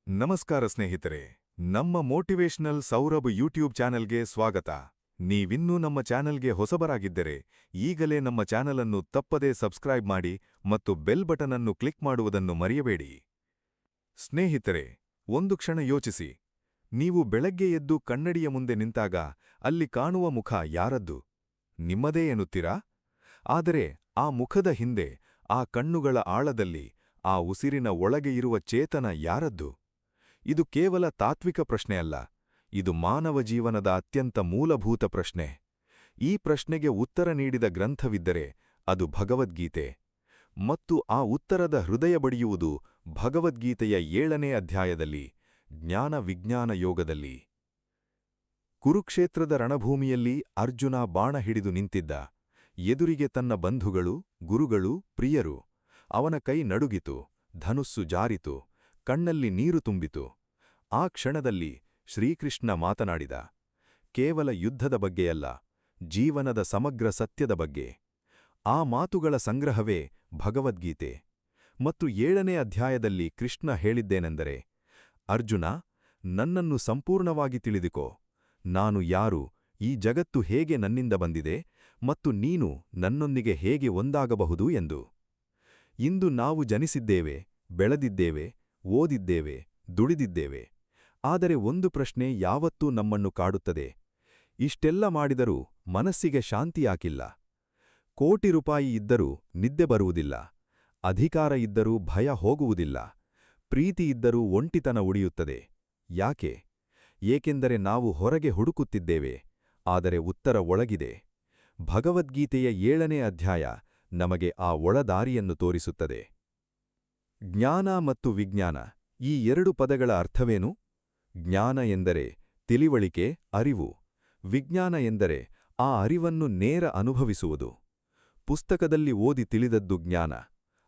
ನಮಸ್ಕಾರ ಸ್ನೇಹಿತರೆ, ನಮ್ಮ ಮೋಟಿವೇಶನಲ್ ಸೌರಭ್ ಯೂಟ್ಯೂಬ್ ಚಾನೆಲ್ಗೆ ಸ್ವಾಗತ. ನೀವಿನ್ನೂ ನಮ್ಮ ಚಾನೆಲ್ಗೆ ಹೊಸಬರಾಗಿದ್ದರೆ ಈಗಲೇ ನಮ್ಮ ಚಾನೆಲ್ ಅನ್ನು ತಪ್ಪದೇ ಸಬ್ಸ್ಕ್ರೈಬ್ ಮಾಡಿ ಮತ್ತು ಬೆಲ್ ಬಟನ್ ಅನ್ನು ಕ್ಲಿಕ್ ಮಾಡುವುದನ್ನು ಮರೆಯಬೇಡಿ. ಸ್ನೇಹಿತರೆ, ಒಂದು ಕ್ಷಣ ಯೋಚಿಸಿ. ನೀವು ಬೆಳಗ್ಗೆ ಎದ್ದು ಕನ್ನಡಿಯ ಮುಂದೆ ನಿಂತಾಗ ಅಲ್ಲಿ ಕಾಣುವ ಮುಖ ಯಾರದ್ದು? ನಿಮ್ಮದೇ ಎನ್ನುತ್ತೀರಾ? ಆದರೆ ಆ ಮುಖದ ಹಿಂದೆ, ಆ ಕಣ್ಣುಗಳ ಆಳದಲ್ಲಿ, ಆ ಉಸಿರಿನ ಒಳಗೆ ಇರುವ ಚೇತನ ಯಾರದ್ದು? ಇದು ಕೇವಲ ತಾತ್ವಿಕ ಪ್ರಶ್ನೆಯಲ್ಲ, ಇದು ಮಾನವ ಜೀವನದ ಅತ್ಯಂತ ಮೂಲಭೂತ ಪ್ರಶ್ನೆ. ಈ ಪ್ರಶ್ನೆಗೆ ಉತ್ತರ ನೀಡಿದ ಗ್ರಂಥವಿದ್ದರೆ ಅದು ಭಗವದ್ಗೀತೆ. ಮತ್ತು ಆ ಉತ್ತರದ ಹೃದಯ ಬಡಿಯುವುದು ಭಗವದ್ಗೀತೆಯ 7ನೇ ಅಧ್ಯಾಯದಲ್ಲಿ, ಜ್ಞಾನ ವಿಜ್ಞಾನ ಯೋಗದಲ್ಲಿ. ಕುರುಕ್ಷೇತ್ರದ ರಣಭೂಮಿಯಲ್ಲಿ ಅರ್ಜುನ ಬಾಣ ಹಿಡಿದು ನಿಂತಿದ್ದ. ಎದುರಿಗೆ ತನ್ನ ಬಂಧುಗಳು, ಗುರುಗಳು, ಪ್ರಿಯರು. ಅವನ ಕೈ ನಡುಗಿತು, ಧನುಸ್ಸು ಜಾರಿತು, ಕಣ್ಣಲ್ಲಿ ನೀರು ತುಂಬಿತು. ಆ ಕ್ಷಣದಲ್ಲಿ ಶ್ರೀಕೃಷ್ಣ ಮಾತನಾಡಿದ. ಕೇವಲ ಯುದ್ಧದ ಬಗ್ಗೆಯಲ್ಲ, ಜೀವನದ ಸಮಗ್ರ ಸತ್ಯದ ಬಗ್ಗೆ. ಆ ಮಾತುಗಳ ಸಂಗ್ರಹವೇ ಭಗವದ್ಗೀತೆ. ಮತ್ತು 7ನೇ ಅಧ್ಯಾಯದಲ್ಲಿ ಕೃಷ್ಣ ಹೇಳಿದ್ದೇನೆಂದರೆ, ಅರ್ಜುನ, ನನ್ನನ್ನು ಸಂಪೂರ್ಣವಾಗಿ ತಿಳಿದುಕೋ. ನಾನು ಯಾರು, ಈ ಜಗತ್ತು ಹೇಗೆ ನನ್ನಿಂದ ಬಂದಿದೆ, ಮತ್ತು ನೀನು ನನ್ನೊಂದಿಗೆ ಹೇಗೆ ಒಂದಾಗಬಹುದು ಎಂದು. ಇಂದು ನಾವು ಜನಿಸಿದ್ದೇವೆ, ಬೆಳೆದಿದ್ದೇವೆ, ಓದಿದ್ದೇವೆ, ದುಡಿದಿದ್ದೇವೆ. ಆದರೆ ಒಂದು ಪ್ರಶ್ನೆ ಯಾವತ್ತೂ ನಮ್ಮನ್ನು ಕಾಡುತ್ತದೆ. ಇಷ್ಟೆಲ್ಲ ಮಾಡಿದರೂ ಮನಸ್ಸಿಗೆ ಶಾಂತಿಯಾಕಿಲ್ಲ. ಕೋಟಿ ರೂಪಾಯಿ ಇದ್ದರೂ ನಿದ್ದೆ ಬರುವುದಿಲ್ಲ. ಅಧಿಕಾರ ಇದ್ದರೂ ಭಯ ಹೋಗುವುದಿಲ್ಲ. ಪ್ರೀತಿ ಇದ್ದರೂ ಒಂಟಿತನ ಉಳಿಯುತ್ತದೆ. ಯಾಕೆ? ಏಕೆಂದರೆ ನಾವು ಹೊರಗೆ ಹುಡುಕುತ್ತಿದ್ದೇವೆ, ಆದರೆ ಉತ್ತರ ಒಳಗಿದೆ. ಭಗವದ್ಗೀತೆಯ 7ನೇ ಅಧ್ಯಾಯ ನಮಗೆ ಆ ಒಳದಾರಿಯನ್ನು ತೋರಿಸುತ್ತದೆ. ಜ್ಞಾನ ಮತ್ತು ವಿಜ್ಞಾನ, ಈ 2 ಪದಗಳ ಅರ್ಥವೇನು? ಜ್ಞಾನ ಎಂದರೆ ತಿಳಿವಳಿಕೆ, ಅರಿವು. ವಿಜ್ಞಾನ ಎಂದರೆ ಆ ಅರಿವನ್ನು ನೇರ ಅನುಭವಿಸುವುದು. ಪುಸ್ತಕದಲ್ಲಿ ಓದಿ ತಿಳಿದದ್ದು ಜ್ಞಾನ.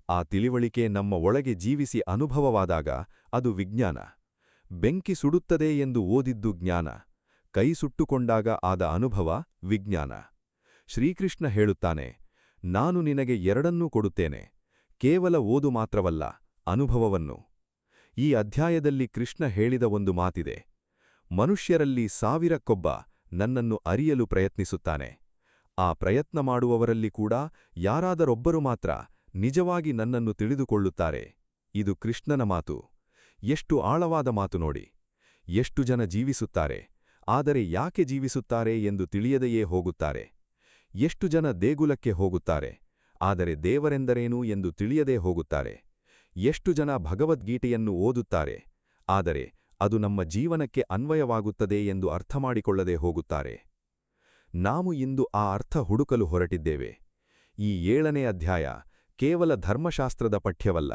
ಆ ತಿಳಿವಳಿಕೆ ನಮ್ಮ ಒಳಗೆ ಜೀವಿಸಿ ಅನುಭವವಾದಾಗ ಅದು ವಿಜ್ಞಾನ. ಬೆಂಕಿ ಸುಡುತ್ತದೆ ಎಂದು ಓದಿದ್ದು ಜ್ಞಾನ. ಕೈ ಸುಟ್ಟುಕೊಂಡಾಗ ಆದ ಅನುಭವ ವಿಜ್ಞಾನ. ಶ್ರೀಕೃಷ್ಣ ಹೇಳುತ್ತಾನೆ, ನಾನು ನಿನಗೆ ಎರಡನ್ನೂ ಕೊಡುತ್ತೇನೆ, ಕೇವಲ ಓದು ಮಾತ್ರವಲ್ಲ, ಅನುಭವವನ್ನು. ಈ ಅಧ್ಯಾಯದಲ್ಲಿ ಕೃಷ್ಣ ಹೇಳಿದ ಒಂದು ಮಾತಿದೆ. ಮನುಷ್ಯರಲ್ಲಿ 1000ಕ್ಕೊಬ್ಬ ನನ್ನನ್ನು ಅರಿಯಲು ಪ್ರಯತ್ನಿಸುತ್ತಾನೆ. ಆ ಪ್ರಯತ್ನ ಮಾಡುವವರಲ್ಲಿ ಕೂಡ ಯಾರಾದರೊಬ್ಬರು ಮಾತ್ರ ನಿಜವಾಗಿ ನನ್ನನ್ನು ತಿಳಿದುಕೊಳ್ಳುತ್ತಾರೆ. ಇದು ಕೃಷ್ಣನ ಮಾತು. ಎಷ್ಟು ಆಳವಾದ ಮಾತು ನೋಡಿ. ಎಷ್ಟು ಜನ ಜೀವಿಸುತ್ತಾರೆ, ಆದರೆ ಯಾಕೆ ಜೀವಿಸುತ್ತಾರೆ ಎಂದು ತಿಳಿಯದೆಯೇ ಹೋಗುತ್ತಾರೆ. ಎಷ್ಟು ಜನ ದೇಗುಲಕ್ಕೆ ಹೋಗುತ್ತಾರೆ, ಆದರೆ ದೇವರೆಂದರೇನು ಎಂದು ತಿಳಿಯದೇ ಹೋಗುತ್ತಾರೆ. ಎಷ್ಟು ಜನ ಭಗವದ್ಗೀತೆಯನ್ನು ಓದುತ್ತಾರೆ, ಆದರೆ ಅದು ನಮ್ಮ ಜೀವನಕ್ಕೆ ಅನ್ವಯವಾಗುತ್ತದೆ ಎಂದು ಅರ್ಥಮಾಡಿಕೊಳ್ಳದೆ ಹೋಗುತ್ತಾರೆ. ನಾವು ಇಂದು ಆ ಅರ್ಥ ಹುಡುಕಲು ಹೊರಟಿದ್ದೇವೆ. ಈ 7ನೇ ಅಧ್ಯಾಯ ಕೇವಲ ಧರ್ಮಶಾಸ್ತ್ರದ ಪಠ್ಯವಲ್ಲ,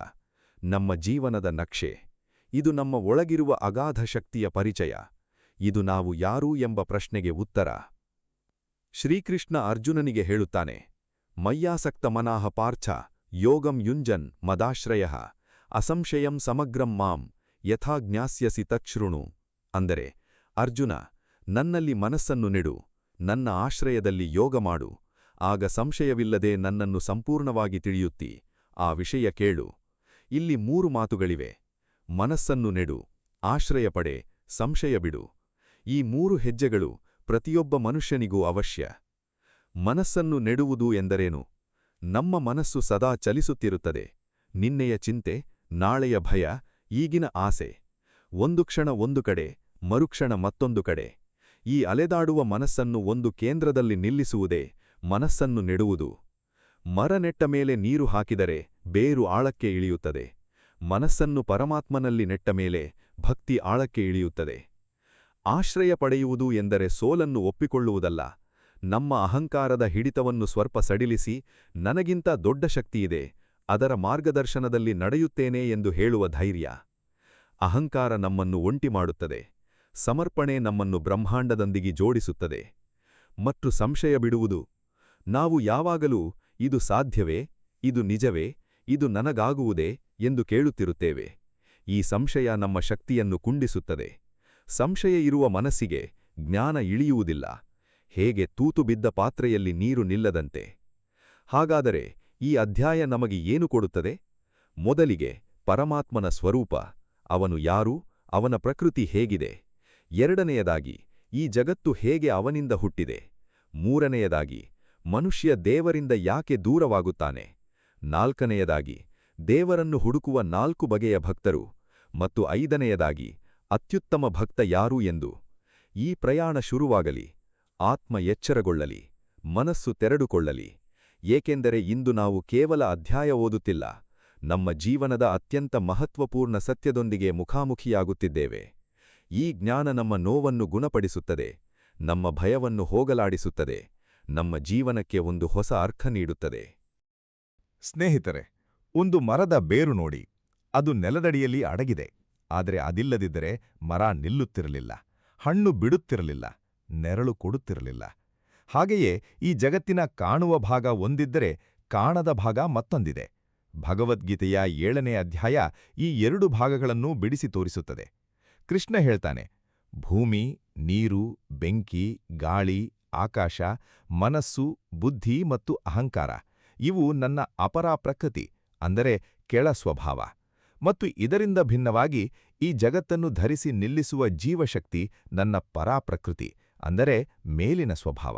ನಮ್ಮ ಜೀವನದ ನಕ್ಷೆ. ಇದು ನಮ್ಮ ಒಳಗಿರುವ ಅಗಾಧ ಶಕ್ತಿಯ ಪರಿಚಯ. ಇದು ನಾವು ಯಾರು ಎಂಬ ಪ್ರಶ್ನೆಗೆ ಉತ್ತರ. ಶ್ರೀಕೃಷ್ಣ ಅರ್ಜುನನಿಗೆ ಹೇಳುತ್ತಾನೆ, ಮಯ್ಯಾಸಕ್ತ ಮನಾಹ ಪಾರ್ಥ ಯೋಗಂ ಯುಂಜನ್ ಮದಾಶ್ರಯಃ ಅಸಂಶಯಂ ಸಮಗ್ರಂ ಮಾಂ ಯಥಾ ಜ್ಞಾಸ್ಯಸಿ ತಚ್ಛೃಣು. ಅಂದರೆ, ಅರ್ಜುನ, ನನ್ನಲ್ಲಿ ಮನಸ್ಸನ್ನು ನೆಡು, ನನ್ನ ಆಶ್ರಯದಲ್ಲಿ ಯೋಗ ಮಾಡು, ಆಗ ಸಂಶಯವಿಲ್ಲದೆ ನನ್ನನ್ನು ಸಂಪೂರ್ಣವಾಗಿ ತಿಳಿಯುತ್ತಿ. ಆ ವಿಷಯ ಕೇಳು. ಇಲ್ಲಿ 3 ಮಾತುಗಳಿವೆ. ಮನಸ್ಸನ್ನು ನೆಡು, ಆಶ್ರಯ ಪಡೆ, ಸಂಶಯ ಬಿಡು. ಈ 3 ಹೆಜ್ಜೆಗಳು ಪ್ರತಿಯೊಬ್ಬ ಮನುಷ್ಯನಿಗೂ ಅವಶ್ಯ. ಮನಸ್ಸನ್ನು ನೆಡುವುದು ಎಂದರೇನು? ನಮ್ಮ ಮನಸ್ಸು ಸದಾ ಚಲಿಸುತ್ತಿರುತ್ತದೆ. ನಿನ್ನೆಯ ಚಿಂತೆ, ನಾಳೆಯ ಭಯ, ಈಗಿನ ಆಸೆ. ಒಂದು ಕ್ಷಣ ಒಂದು ಕಡೆ, ಮರುಕ್ಷಣ ಮತ್ತೊಂದು ಕಡೆ. ಈ ಅಲೆದಾಡುವ ಮನಸ್ಸನ್ನು ಒಂದು ಕೇಂದ್ರದಲ್ಲಿ ನಿಲ್ಲಿಸುವುದೇ ಮನಸ್ಸನ್ನು ನೆಡುವುದು. ಮರ ನೆಟ್ಟ ಮೇಲೆ ನೀರು ಹಾಕಿದರೆ ಬೇರು ಆಳಕ್ಕೆ ಇಳಿಯುತ್ತದೆ. ಮನಸ್ಸನ್ನು ಪರಮಾತ್ಮನಲ್ಲಿ ನೆಟ್ಟ ಮೇಲೆ ಭಕ್ತಿ ಆಳಕ್ಕೆ ಇಳಿಯುತ್ತದೆ. ಆಶ್ರಯ ಪಡೆಯುವುದು ಎಂದರೆ ಸೋಲನ್ನು ಒಪ್ಪಿಕೊಳ್ಳುವುದಲ್ಲ, ನಮ್ಮ ಅಹಂಕಾರದ ಹಿಡಿತವನ್ನು ಸ್ವಲ್ಪ ಸಡಿಲಿಸಿ, ನನಗಿಂತ ದೊಡ್ಡ ಶಕ್ತಿಯಿದೆ, ಅದರ ಮಾರ್ಗದರ್ಶನದಲ್ಲಿ ನಡೆಯುತ್ತೇನೆ ಎಂದು ಹೇಳುವ ಧೈರ್ಯ. ಅಹಂಕಾರ ನಮ್ಮನ್ನು ಒಂಟಿ ಮಾಡುತ್ತದೆ. ಸಮರ್ಪಣೆ ನಮ್ಮನ್ನು ಬ್ರಹ್ಮಾಂಡದೊಂದಿಗೆ ಜೋಡಿಸುತ್ತದೆ. ಮತ್ತು ಸಂಶಯ ಬಿಡುವುದು. ನಾವು ಯಾವಾಗಲೂ ಇದು ಸಾಧ್ಯವೇ, ಇದು ನಿಜವೇ, ಇದು ನನಗಾಗುವುದೇ ಎಂದು ಕೇಳುತ್ತಿರುತ್ತೇವೆ. ಈ ಸಂಶಯ ನಮ್ಮ ಶಕ್ತಿಯನ್ನು ಕುಂಡಿಸುತ್ತದೆ. ಸಂಶಯ ಇರುವ ಮನಸ್ಸಿಗೆ ಜ್ಞಾನ ಇಳಿಯುವುದಿಲ್ಲ. ಹೇಗೆ ತೂತು ಬಿದ್ದ ಪಾತ್ರೆಯಲ್ಲಿ ನೀರು ನಿಲ್ಲದಂತೆ. ಹಾಗಾದರೆ ಈ ಅಧ್ಯಾಯ ನಮಗೆ ಏನು ಕೊಡುತ್ತದೆ? ಮೊದಲಿಗೆ ಪರಮಾತ್ಮನ ಸ್ವರೂಪ, ಅವನು ಯಾರು, ಅವನ ಪ್ರಕೃತಿ ಹೇಗಿದೆ. ಎರಡನೆಯದಾಗಿ, ಈ ಜಗತ್ತು ಹೇಗೆ ಅವನಿಂದ ಹುಟ್ಟಿದೆ. ಮೂರನೆಯದಾಗಿ, ಮನುಷ್ಯ ದೇವರಿಂದ ಯಾಕೆ ದೂರವಾಗುತ್ತಾನೆ. ನಾಲ್ಕನೆಯದಾಗಿ, ದೇವರನ್ನು ಹುಡುಕುವ 4 ಬಗೆಯ ಭಕ್ತರು. ಮತ್ತು ಐದನೆಯದಾಗಿ, ಅತ್ಯುತ್ತಮ ಭಕ್ತ ಯಾರು ಎಂದು. ಈ ಪ್ರಯಾಣ ಶುರುವಾಗಲಿ. ಆತ್ಮ ಎಚ್ಚರಗೊಳ್ಳಲಿ. ಮನಸ್ಸು ತೆರೆದುಕೊಳ್ಳಲಿ. ಏಕೆಂದರೆ ಇಂದು ನಾವು ಕೇವಲ ಅಧ್ಯಾಯ ಓದುತ್ತಿಲ್ಲ, ನಮ್ಮ ಜೀವನದ ಅತ್ಯಂತ ಮಹತ್ವಪೂರ್ಣ ಸತ್ಯದೊಂದಿಗೆ ಮುಖಾಮುಖಿಯಾಗುತ್ತಿದ್ದೇವೆ. ಈ ಜ್ಞಾನ ನಮ್ಮ ನೋವನ್ನು ಗುಣಪಡಿಸುತ್ತದೆ, ನಮ್ಮ ಭಯವನ್ನು ಹೋಗಲಾಡಿಸುತ್ತದೆ, ನಮ್ಮ ಜೀವನಕ್ಕೆ ಒಂದು ಹೊಸ ಅರ್ಥ ನೀಡುತ್ತದೆ. ಸ್ನೇಹಿತರೆ, ಒಂದು ಮರದ ಬೇರು ನೋಡಿ. ಅದು ನೆಲದಡಿಯಲ್ಲಿ ಅಡಗಿದೆ. ಆದರೆ ಅದಿಲ್ಲದಿದ್ದರೆ ಮರ ನಿಲ್ಲುತ್ತಿರಲಿಲ್ಲ, ಹಣ್ಣು ಬಿಡುತ್ತಿರಲಿಲ್ಲ, ನೆರಳು ಕೊಡುತ್ತಿರಲಿಲ್ಲ. ಹಾಗೆಯೇ ಈ ಜಗತ್ತಿನ ಕಾಣುವ ಭಾಗ ಒಂದಿದ್ದರೆ ಕಾಣದ ಭಾಗ ಮತ್ತೊಂದಿದೆ. ಭಗವದ್ಗೀತೆಯ 7ನೇ ಅಧ್ಯಾಯ ಈ 2 ಭಾಗಗಳನ್ನೂ ಬಿಡಿಸಿ ತೋರಿಸುತ್ತದೆ. ಕೃಷ್ಣ ಹೇಳ್ತಾನೆ, ಭೂಮಿ, ನೀರು, ಬೆಂಕಿ, ಗಾಳಿ, ಆಕಾಶ, ಮನಸ್ಸು, ಬುದ್ಧಿ ಮತ್ತು ಅಹಂಕಾರ ಇವು ನನ್ನ ಅಪರಾ ಪ್ರಕೃತಿ, ಅಂದರೆ ಕೆಳ ಸ್ವಭಾವ. ಮತ್ತು ಇದರಿಂದ ಭಿನ್ನವಾಗಿ ಈ ಜಗತ್ತನ್ನು ಧರಿಸಿ ನಿಲ್ಲಿಸುವ ಜೀವಶಕ್ತಿ ನನ್ನ ಪರಾಪ್ರಕೃತಿ, ಅಂದರೆ ಮೇಲಿನ ಸ್ವಭಾವ.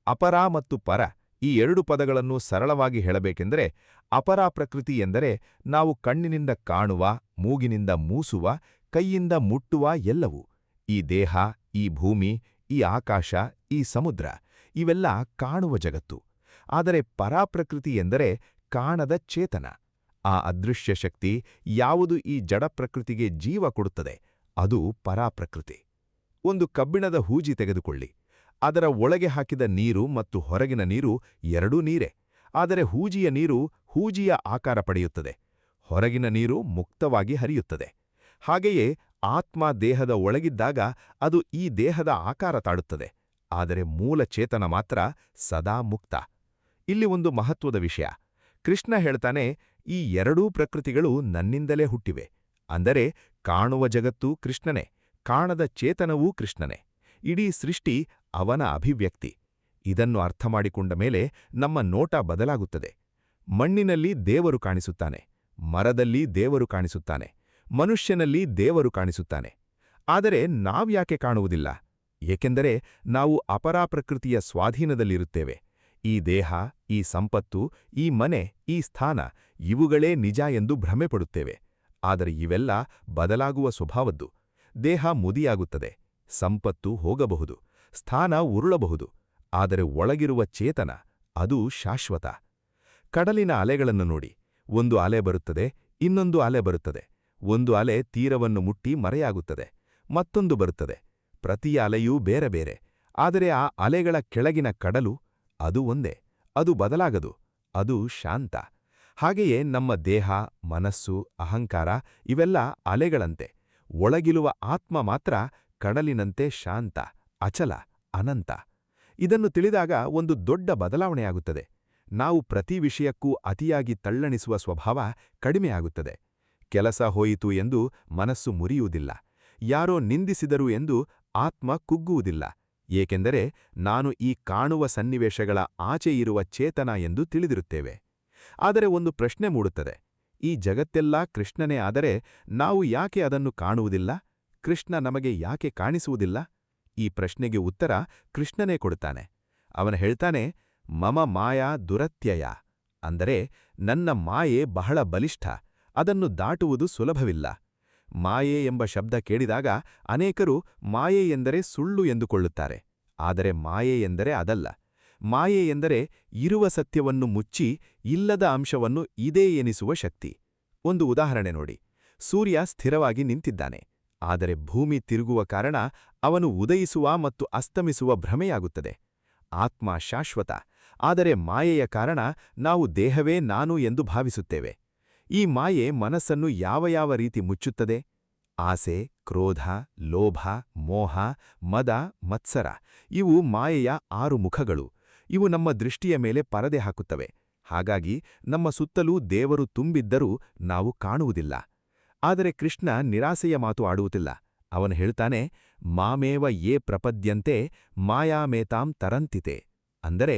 ಅಪರ ಮತ್ತು ಪರ ಈ 2 ಪದಗಳನ್ನು ಸರಳವಾಗಿ ಹೇಳಬೇಕೆಂದರೆ, ಅಪರಾಪ್ರಕೃತಿ ಎಂದರೆ ನಾವು ಕಣ್ಣಿನಿಂದ ಕಾಣುವ, ಮೂಗಿನಿಂದ ಮೂಸುವ, ಕೈಯಿಂದ ಮುಟ್ಟುವ ಎಲ್ಲವೂ. ಈ ದೇಹ, ಈ ಭೂಮಿ, ಈ ಆಕಾಶ, ಈ ಸಮುದ್ರ ಇವೆಲ್ಲ ಕಾಣುವ ಜಗತ್ತು. ಆದರೆ ಪರಾಪ್ರಕೃತಿ ಎಂದರೆ ಕಾಣದ ಚೇತನ. ಆ ಅದೃಶ್ಯ ಶಕ್ತಿ ಯಾವುದು ಈ ಜಡಪ್ರಕೃತಿಗೆ ಜೀವ ಕೊಡುತ್ತದೆ, ಅದು ಪರಾಪ್ರಕೃತಿ. ಒಂದು ಕಬ್ಬಿಣದ ಹೂಜಿ ತೆಗೆದುಕೊಳ್ಳಿ. ಅದರ ಒಳಗೆ ಹಾಕಿದ ನೀರು ಮತ್ತು ಹೊರಗಿನ ನೀರು ಎರಡೂ ನೀರೇ. ಆದರೆ ಹೂಜಿಯ ನೀರು ಹೂಜಿಯ ಆಕಾರ ಪಡೆಯುತ್ತದೆ, ಹೊರಗಿನ ನೀರು ಮುಕ್ತವಾಗಿ ಹರಿಯುತ್ತದೆ. ಹಾಗೆಯೇ ಆತ್ಮ ದೇಹದ ಒಳಗಿದ್ದಾಗ ಅದು ಈ ದೇಹದ ಆಕಾರ ತಾಡುತ್ತದೆ, ಆದರೆ ಮೂಲ ಚೇತನ ಮಾತ್ರ ಸದಾ ಮುಕ್ತ. ಇಲ್ಲಿ ಒಂದು ಮಹತ್ವದ ವಿಷಯ. ಕೃಷ್ಣ ಹೇಳ್ತಾನೆ, ಈ 2 ಪ್ರಕೃತಿಗಳು ನನ್ನಿಂದಲೇ ಹುಟ್ಟಿವೆ. ಅಂದರೆ ಕಾಣುವ ಜಗತ್ತೂ ಕೃಷ್ಣನೇ, ಕಾಣದ ಚೇತನವೂ ಕೃಷ್ಣನೇ. ಇಡೀ ಸೃಷ್ಟಿ ಅವನ ಅಭಿವ್ಯಕ್ತಿ. ಇದನ್ನು ಅರ್ಥಮಾಡಿಕೊಂಡ ಮೇಲೆ ನಮ್ಮ ನೋಟ ಬದಲಾಗುತ್ತದೆ. ಮಣ್ಣಿನಲ್ಲಿ ದೇವರು ಕಾಣಿಸುತ್ತಾನೆ, ಮರದಲ್ಲಿ ದೇವರು ಕಾಣಿಸುತ್ತಾನೆ, ಮನುಷ್ಯನಲ್ಲಿ ದೇವರು ಕಾಣಿಸುತ್ತಾನೆ. ಆದರೆ ನಾವ್ಯಾಕೆ ಕಾಣುವುದಿಲ್ಲ? ಏಕೆಂದರೆ ನಾವು ಅಪರಾಪ್ರಕೃತಿಯ ಸ್ವಾಧೀನದಲ್ಲಿರುತ್ತೇವೆ. ಈ ದೇಹ, ಈ ಸಂಪತ್ತು, ಈ ಮನೆ, ಈ ಸ್ಥಾನ ಇವುಗಳೇ ನಿಜ ಎಂದು ಭ್ರಮೆಪಡುತ್ತೇವೆ. ಆದರೆ ಇವೆಲ್ಲ ಬದಲಾಗುವ ಸ್ವಭಾವದ್ದು. ದೇಹ ಮುದಿಯಾಗುತ್ತದೆ, ಸಂಪತ್ತು ಹೋಗಬಹುದು, ಸ್ಥಾನ ಉರುಳಬಹುದು. ಆದರೆ ಒಳಗಿರುವ ಚೇತನ ಅದು ಶಾಶ್ವತ. ಕಡಲಿನ ಅಲೆಗಳನ್ನು ನೋಡಿ. ಒಂದು ಅಲೆ ಬರುತ್ತದೆ, ಇನ್ನೊಂದು ಅಲೆ ಬರುತ್ತದೆ. ಒಂದು ಅಲೆ ತೀರವನ್ನು ಮುಟ್ಟಿ ಮರೆಯಾಗುತ್ತದೆ, ಮತ್ತೊಂದು ಬರುತ್ತದೆ. ಪ್ರತಿ ಅಲೆಯೂ ಬೇರೆ ಬೇರೆ. ಆದರೆ ಆ ಅಲೆಗಳ ಕೆಳಗಿನ ಕಡಲು ಅದು ಒಂದೇ. ಅದು ಬದಲಾಗದು, ಅದು ಶಾಂತ. ಹಾಗೆಯೇ ನಮ್ಮ ದೇಹ, ಮನಸ್ಸು, ಅಹಂಕಾರ ಇವೆಲ್ಲ ಅಲೆಗಳಂತೆ. ಒಳಗಿರುವ ಆತ್ಮ ಮಾತ್ರ ಕಡಲಿನಂತೆ ಶಾಂತ, ಅಚಲ, ಅನಂತ. ಇದನ್ನು ತಿಳಿದಾಗ ಒಂದು ದೊಡ್ಡ ಬದಲಾವಣೆಯಾಗುತ್ತದೆ. ನಾವು ಪ್ರತಿ ವಿಷಯಕ್ಕೂ ಅತಿಯಾಗಿ ತಳ್ಳಣಿಸುವ ಸ್ವಭಾವ ಕಡಿಮೆಯಾಗುತ್ತದೆ. ಕೆಲಸ ಹೋಯಿತು ಎಂದು ಮನಸ್ಸು ಮುರಿಯುವುದಿಲ್ಲ. ಯಾರೋ ನಿಂದಿಸಿದರು ಎಂದು ಆತ್ಮ ಕುಗ್ಗುವುದಿಲ್ಲ. ಏಕೆಂದರೆ ನಾನು ಈ ಕಾಣುವ ಸನ್ನಿವೇಶಗಳ ಆಚೆ ಇರುವ ಚೇತನ ಎಂದು ತಿಳಿದಿರುತ್ತೇವೆ. ಆದರೆ ಒಂದು ಪ್ರಶ್ನೆ ಮೂಡುತ್ತದೆ. ಈ ಜಗತ್ತೆಲ್ಲ ಕೃಷ್ಣನೇ ಆದರೆ ನಾವು ಯಾಕೆ ಅದನ್ನು ಕಾಣುವುದಿಲ್ಲ? ಕೃಷ್ಣ ನಮಗೆ ಯಾಕೆ ಕಾಣಿಸುವುದಿಲ್ಲ? ಈ ಪ್ರಶ್ನೆಗೆ ಉತ್ತರ ಕೃಷ್ಣನೇ ಕೊಡುತ್ತಾನೆ. ಅವನು ಹೇಳ್ತಾನೆ, ಮಮ ಮಾಯಾ ದುರತ್ಯಯ, ಅಂದರೆ ನನ್ನ ಮಾಯೆ ಬಹಳ ಬಲಿಷ್ಠ, ಅದನ್ನು ದಾಟುವುದು ಸುಲಭವಿಲ್ಲ. ಮಾಯೆ ಎಂಬ ಶಬ್ದ ಕೇಳಿದಾಗ ಅನೇಕರು ಮಾಯೆ ಎಂದರೆ ಸುಳ್ಳು ಎಂದುಕೊಳ್ಳುತ್ತಾರೆ. ಆದರೆ ಮಾಯೆ ಎಂದರೆ ಅದಲ್ಲ. ಮಾಯೆ ಎಂದರೆ ಇರುವ ಸತ್ಯವನ್ನು ಮುಚ್ಚಿ ಇಲ್ಲದ ಅಂಶವನ್ನು ಇದೇ ಎನಿಸುವ ಶಕ್ತಿ. ಒಂದು ಉದಾಹರಣೆ ನೋಡಿ. ಸೂರ್ಯ ಸ್ಥಿರವಾಗಿ ನಿಂತಿದ್ದಾನೆ, ಆದರೆ ಭೂಮಿ ತಿರುಗುವ ಕಾರಣ ಅವನು ಉದಯಿಸುವ ಮತ್ತು ಅಸ್ತಮಿಸುವ ಭ್ರಮೆಯಾಗುತ್ತದೆ. ಆತ್ಮ ಶಾಶ್ವತ, ಆದರೆ ಮಾಯೆಯ ಕಾರಣ ನಾವು ದೇಹವೇ ನಾನು ಎಂದು ಭಾವಿಸುತ್ತೇವೆ. ಈ ಮಾಯೆ ಮನಸ್ಸನ್ನು ಯಾವ ಯಾವ ರೀತಿ ಮುಚ್ಚುತ್ತದೆ? ಆಸೆ, ಕ್ರೋಧ, ಲೋಭ, ಮೋಹ, ಮದ, ಮತ್ಸರ ಇವು ಮಾಯೆಯ 6 ಮುಖಗಳು. ಇವು ನಮ್ಮ ದೃಷ್ಟಿಯ ಮೇಲೆ ಪರದೆ ಹಾಕುತ್ತವೆ. ಹಾಗಾಗಿ ನಮ್ಮ ಸುತ್ತಲೂ ದೇವರು ತುಂಬಿದ್ದರೂ ನಾವು ಕಾಣುವುದಿಲ್ಲ. ಆದರೆ ಕೃಷ್ಣ ನಿರಾಸೆಯ ಮಾತು ಆಡುವುದಿಲ್ಲ. ಅವನು ಹೇಳ್ತಾನೆ, ಮಾಮೇವ ಯೇ ಪ್ರಪದ್ಯಂತೆ ಮಾಯಾಮೇತಾಂ ತರಂತಿತೆ. ಅಂದರೆ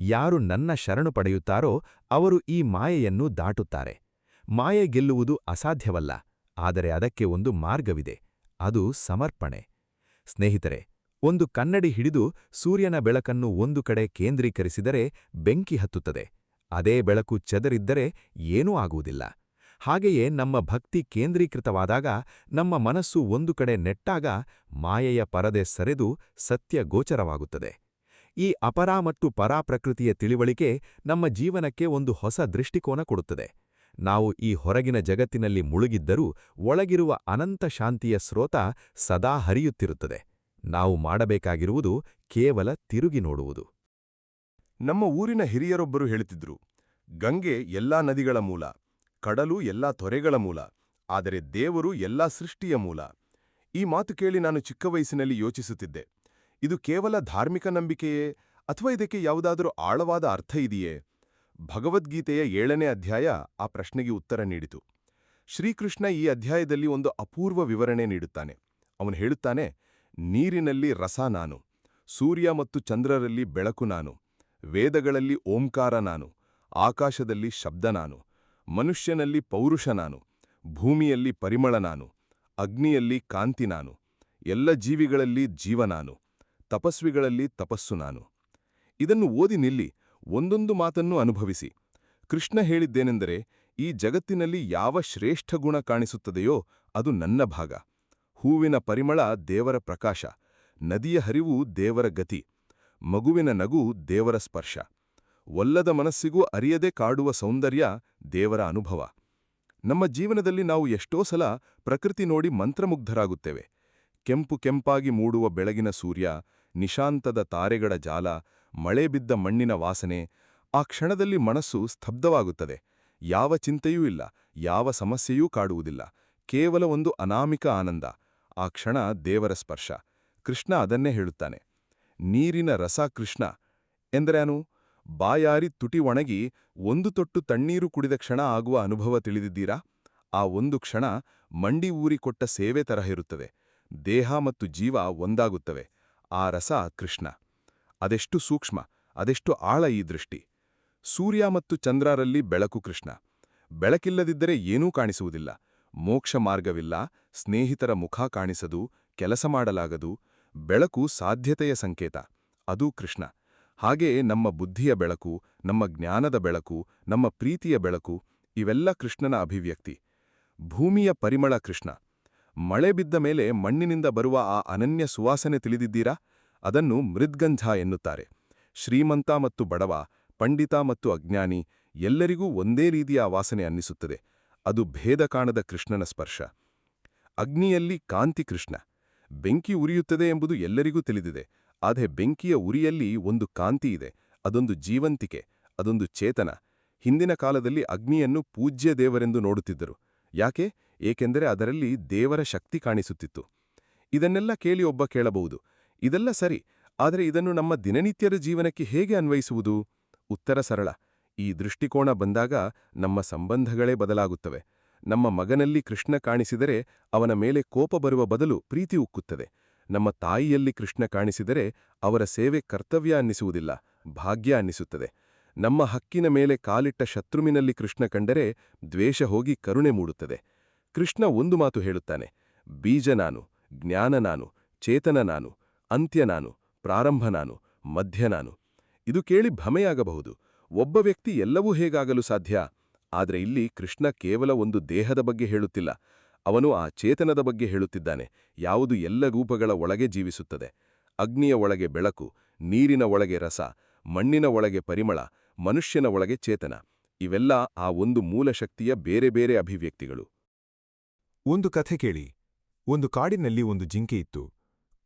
ಯಾರು ನನ್ನ ಶರಣು ಪಡೆಯುತ್ತಾರೋ ಅವರು ಈ ಮಾಯೆಯನ್ನು ದಾಟುತ್ತಾರೆ. ಮಾಯೆ ಗೆಲ್ಲುವುದು ಅಸಾಧ್ಯವಲ್ಲ, ಆದರೆ ಅದಕ್ಕೆ ಒಂದು ಮಾರ್ಗವಿದೆ. ಅದು ಸಮರ್ಪಣೆ. ಸ್ನೇಹಿತರೆ, ಒಂದು ಕನ್ನಡಿ ಹಿಡಿದು ಸೂರ್ಯನ ಬೆಳಕನ್ನು ಒಂದು ಕಡೆ ಕೇಂದ್ರೀಕರಿಸಿದರೆ ಬೆಂಕಿ ಹತ್ತುತ್ತದೆ. ಅದೇ ಬೆಳಕು ಚೆದರಿದ್ದರೆ ಏನೂ ಆಗುವುದಿಲ್ಲ. ಹಾಗೆಯೇ ನಮ್ಮ ಭಕ್ತಿ ಕೇಂದ್ರೀಕೃತವಾದಾಗ, ನಮ್ಮ ಮನಸ್ಸು ಒಂದು ಕಡೆ ನೆಟ್ಟಾಗ ಮಾಯೆಯ ಪರದೆ ಸರಿದು ಸತ್ಯ ಗೋಚರವಾಗುತ್ತದೆ. ಈ ಅಪರ ಮತ್ತು ಪರಾ ಪ್ರಕೃತಿಯ ತಿಳಿವಳಿಕೆ ನಮ್ಮ ಜೀವನಕ್ಕೆ ಒಂದು ಹೊಸ ದೃಷ್ಟಿಕೋನ ಕೊಡುತ್ತದೆ. ನಾವು ಈ ಹೊರಗಿನ ಜಗತ್ತಿನಲ್ಲಿ ಮುಳುಗಿದ್ದರೂ ಒಳಗಿರುವ ಅನಂತ ಶಾಂತಿಯ ಸ್ರೋತ ಸದಾ ಹರಿಯುತ್ತಿರುತ್ತದೆ. ನಾವು ಮಾಡಬೇಕಾಗಿರುವುದು ಕೇವಲ ತಿರುಗಿ ನೋಡುವುದು. ನಮ್ಮ ಊರಿನ ಹಿರಿಯರೊಬ್ಬರು ಹೇಳುತ್ತಿದ್ರು, ಗಂಗೆ ಎಲ್ಲಾ ನದಿಗಳ ಮೂಲ, ಕಡಲು ಎಲ್ಲಾ ತೊರೆಗಳ ಮೂಲ, ಆದರೆ ದೇವರು ಎಲ್ಲಾ ಸೃಷ್ಟಿಯ ಮೂಲ. ಈ ಮಾತು ಕೇಳಿ ನಾನು ಚಿಕ್ಕ ವಯಸ್ಸಿನಲ್ಲಿ ಯೋಚಿಸುತ್ತಿದ್ದೆ, ಇದು ಕೇವಲ ಧಾರ್ಮಿಕ ನಂಬಿಕೆಯೇ ಅಥವಾ ಇದಕ್ಕೆ ಯಾವುದಾದರೂ ಆಳವಾದ ಅರ್ಥ ಇದೆಯೇ? ಭಗವದ್ಗೀತೆಯ 7ನೇ ಅಧ್ಯಾಯ ಆ ಪ್ರಶ್ನೆಗೆ ಉತ್ತರ ನೀಡಿತು. ಶ್ರೀಕೃಷ್ಣ ಈ ಅಧ್ಯಾಯದಲ್ಲಿ ಒಂದು ಅಪೂರ್ವ ವಿವರಣೆ ನೀಡುತ್ತಾನೆ. ಅವನು ಹೇಳುತ್ತಾನೆ, ನೀರಿನಲ್ಲಿ ರಸ ನಾನು, ಸೂರ್ಯ ಮತ್ತು ಚಂದ್ರರಲ್ಲಿ ಬೆಳಕು ನಾನು, ವೇದಗಳಲ್ಲಿ ಓಂಕಾರ ನಾನು, ಆಕಾಶದಲ್ಲಿ ಶಬ್ದ ನಾನು, ಮನುಷ್ಯನಲ್ಲಿ ಪೌರುಷ ನಾನು, ಭೂಮಿಯಲ್ಲಿ ಪರಿಮಳ ನಾನು, ಅಗ್ನಿಯಲ್ಲಿ ಕಾಂತಿ ನಾನು, ಎಲ್ಲ ಜೀವಿಗಳಲ್ಲಿ ಜೀವ ನಾನು, ತಪಸ್ವಿಗಳಲ್ಲಿ ತಪಸ್ಸು ನಾನು. ಇದನ್ನು ಓದಿ ನಿಲ್ಲಿ, ಒಂದೊಂದು ಮಾತನ್ನು ಅನುಭವಿಸಿ. ಕೃಷ್ಣ ಹೇಳಿದ್ದೇನೆಂದರೆ, ಈ ಜಗತ್ತಿನಲ್ಲಿ ಯಾವ ಶ್ರೇಷ್ಠ ಗುಣ ಕಾಣಿಸುತ್ತದೆಯೋ ಅದು ನನ್ನ ಭಾಗ. ಹೂವಿನ ಪರಿಮಳ ದೇವರ ಪ್ರಕಾಶ, ನದಿಯ ಹರಿವು ದೇವರ ಗತಿ, ಮಗುವಿನ ನಗು ದೇವರ ಸ್ಪರ್ಶ, ಒಲ್ಲದ ಮನಸ್ಸಿಗೂ ಅರಿಯದೆ ಕಾಡುವ ಸೌಂದರ್ಯ ದೇವರ ಅನುಭವ. ನಮ್ಮ ಜೀವನದಲ್ಲಿ ನಾವು ಎಷ್ಟೋ ಸಲ ಪ್ರಕೃತಿ ನೋಡಿ ಮಂತ್ರಮುಗ್ಧರಾಗುತ್ತೇವೆ. ಕೆಂಪು ಕೆಂಪಾಗಿ ಮೂಡುವ ಬೆಳಗಿನ ಸೂರ್ಯ, ನಿಶಾಂತದ ತಾರೆಗಳ ಜಾಲ, ಮಳೆ ಬಿದ್ದ ಮಣ್ಣಿನ ವಾಸನೆ. ಆ ಕ್ಷಣದಲ್ಲಿ ಮನಸ್ಸು ಸ್ತಬ್ಧವಾಗುತ್ತದೆ. ಯಾವ ಚಿಂತೆಯೂ ಇಲ್ಲ, ಯಾವ ಸಮಸ್ಯೆಯೂ ಕಾಡುವುದಿಲ್ಲ, ಕೇವಲ ಒಂದು ಅನಾಮಿಕ ಆನಂದ. ಆ ಕ್ಷಣ ದೇವರ ಸ್ಪರ್ಶ. ಕೃಷ್ಣ ಅದನ್ನೇ ಹೇಳುತ್ತಾನೆ. ನೀರಿನ ರಸ ಕೃಷ್ಣ ಎಂದರೇನು? ಬಾಯಾರಿ ತುಟಿ ಒಣಗಿ ಒಂದು ತೊಟ್ಟು ತಣ್ಣೀರು ಕುಡಿದ ಕ್ಷಣ ಆಗುವ ಅನುಭವ ತಿಳಿದಿದ್ದೀರಾ? ಆ ಒಂದು ಕ್ಷಣ ಮಂಡಿ ಊರಿ ಕೊಟ್ಟ ಸೇವೆ ತರಹ ಇರುತ್ತದೆ. ದೇಹ ಮತ್ತು ಜೀವ ಒಂದಾಗುತ್ತವೆ. ಆ ರಸ ಕೃಷ್ಣ. ಅದೆಷ್ಟು ಸೂಕ್ಷ್ಮ, ಅದೆಷ್ಟು ಆಳ ಈ ದೃಷ್ಟಿ. ಸೂರ್ಯ ಮತ್ತು ಚಂದ್ರರಲ್ಲಿ ಬೆಳಕು ಕೃಷ್ಣ. ಬೆಳಕಿಲ್ಲದಿದ್ದರೆ ಏನೂ ಕಾಣಿಸುವುದಿಲ್ಲ. ಮೋಕ್ಷ ಮಾರ್ಗವಿಲ್ಲ, ಸ್ನೇಹಿತರ ಮುಖ ಕಾಣಿಸದು, ಕೆಲಸ ಮಾಡಲಾಗದು. ಬೆಳಕು ಸಾಧ್ಯತೆಯ ಸಂಕೇತ, ಅದೂ ಕೃಷ್ಣ. ಹಾಗೆಯೇ ನಮ್ಮ ಬುದ್ಧಿಯ ಬೆಳಕು, ನಮ್ಮ ಜ್ಞಾನದ ಬೆಳಕು, ನಮ್ಮ ಪ್ರೀತಿಯ ಬೆಳಕು, ಇವೆಲ್ಲ ಕೃಷ್ಣನ ಅಭಿವ್ಯಕ್ತಿ. ಭೂಮಿಯ ಪರಿಮಳ ಕೃಷ್ಣ. ಮಳೆ ಬಿದ್ದ ಮೇಲೆ ಮಣ್ಣಿನಿಂದ ಬರುವ ಆ ಅನನ್ಯ ಸುವಾಸನೆ ತಿಳಿದಿದ್ದೀರಾ? ಅದನ್ನು ಮೃದ್ಗಂಧ ಎನ್ನುತ್ತಾರೆ. ಶ್ರೀಮಂತ ಮತ್ತು ಬಡವ, ಪಂಡಿತ ಮತ್ತು ಅಜ್ಞಾನಿ ಎಲ್ಲರಿಗೂ ಒಂದೇ ರೀತಿಯ ವಾಸನೆ ಅನ್ನಿಸುತ್ತದೆ. ಅದು ಭೇದ ಕಾಣದ ಕೃಷ್ಣನ ಸ್ಪರ್ಶ. ಅಗ್ನಿಯಲ್ಲಿ ಕಾಂತಿ ಕೃಷ್ಣ. ಬೆಂಕಿ ಉರಿಯುತ್ತದೆ ಎಂಬುದು ಎಲ್ಲರಿಗೂ ತಿಳಿದಿದೆ. ಆದರೆ ಬೆಂಕಿಯ ಉರಿಯಲ್ಲಿ ಒಂದು ಕಾಂತಿ ಇದೆ. ಅದೊಂದು ಜೀವಂತಿಕೆ, ಅದೊಂದು ಚೇತನ. ಹಿಂದಿನ ಕಾಲದಲ್ಲಿ ಅಗ್ನಿಯನ್ನು ಪೂಜ್ಯ ದೇವರೆಂದು ನೋಡುತ್ತಿದ್ದರು. ಯಾಕೆ? ಏಕೆಂದರೆ ಅದರಲ್ಲಿ ದೇವರ ಶಕ್ತಿ ಕಾಣಿಸುತ್ತಿತ್ತು. ಇದನ್ನೆಲ್ಲ ಕೇಳಿ ಒಬ್ಬ ಕೇಳಬಹುದು, ಇದೆಲ್ಲ ಸರಿ, ಆದರೆ ಇದನ್ನು ನಮ್ಮ ದಿನನಿತ್ಯದ ಜೀವನಕ್ಕೆ ಹೇಗೆ ಅನ್ವಯಿಸುವುದು? ಉತ್ತರ ಸರಳ. ಈ ದೃಷ್ಟಿಕೋನ ಬಂದಾಗ ನಮ್ಮ ಸಂಬಂಧಗಳೇ ಬದಲಾಗುತ್ತವೆ. ನಮ್ಮ ಮಗನಲ್ಲಿ ಕೃಷ್ಣ ಕಾಣಿಸಿದರೆ ಅವನ ಮೇಲೆ ಕೋಪ ಬರುವ ಬದಲು ಪ್ರೀತಿ ಉಕ್ಕುತ್ತದೆ. ನಮ್ಮ ತಾಯಿಯಲ್ಲಿ ಕೃಷ್ಣ ಕಾಣಿಸಿದರೆ ಅವರ ಸೇವೆ ಕರ್ತವ್ಯ ಅನ್ನಿಸುವುದಿಲ್ಲ, ಭಾಗ್ಯ ಅನ್ನಿಸುತ್ತದೆ. ನಮ್ಮ ಹಕ್ಕಿನ ಮೇಲೆ ಕಾಲಿಟ್ಟ ಶತ್ರುವಿನಲ್ಲಿ ಕೃಷ್ಣ ಕಂಡರೆ ದ್ವೇಷ ಹೋಗಿ ಕರುಣೆ ಮೂಡುತ್ತದೆ. ಕೃಷ್ಣ ಒಂದು ಮಾತು ಹೇಳುತ್ತಾನೆ, ಬೀಜ ನಾನು, ಜ್ಞಾನ ನಾನು, ಚೇತನ ನಾನು, ಅಂತ್ಯ ನಾನು, ಪ್ರಾರಂಭ ನಾನು, ಮಧ್ಯ ನಾನು. ಇದು ಕೇಳಿ ಭ್ರಮೆಯಾಗಬಹುದು. ಒಬ್ಬ ವ್ಯಕ್ತಿ ಎಲ್ಲವೂ ಹೇಗಾಗಲು ಸಾಧ್ಯ? ಆದರೆ ಇಲ್ಲಿ ಕೃಷ್ಣ ಕೇವಲ ಒಂದು ದೇಹದ ಬಗ್ಗೆ ಹೇಳುತ್ತಿಲ್ಲ. ಅವನು ಆ ಚೇತನದ ಬಗ್ಗೆ ಹೇಳುತ್ತಿದ್ದಾನೆ, ಯಾವುದು ಎಲ್ಲ ರೂಪಗಳ ಒಳಗೆ ಜೀವಿಸುತ್ತದೆ. ಅಗ್ನಿಯ ಒಳಗೆ ಬೆಳಕು, ನೀರಿನ ಒಳಗೆ ರಸ, ಮಣ್ಣಿನ ಒಳಗೆ ಪರಿಮಳ, ಮನುಷ್ಯನ ಒಳಗೆ ಚೇತನ. ಇವೆಲ್ಲ ಆ ಒಂದು ಮೂಲ ಶಕ್ತಿಯ ಬೇರೆ ಬೇರೆ ಅಭಿವ್ಯಕ್ತಿಗಳು. ಒಂದು ಕಥೆ ಕೇಳಿ. ಒಂದು ಕಾಡಿನಲ್ಲಿ ಒಂದು ಜಿಂಕೆ ಇತ್ತು.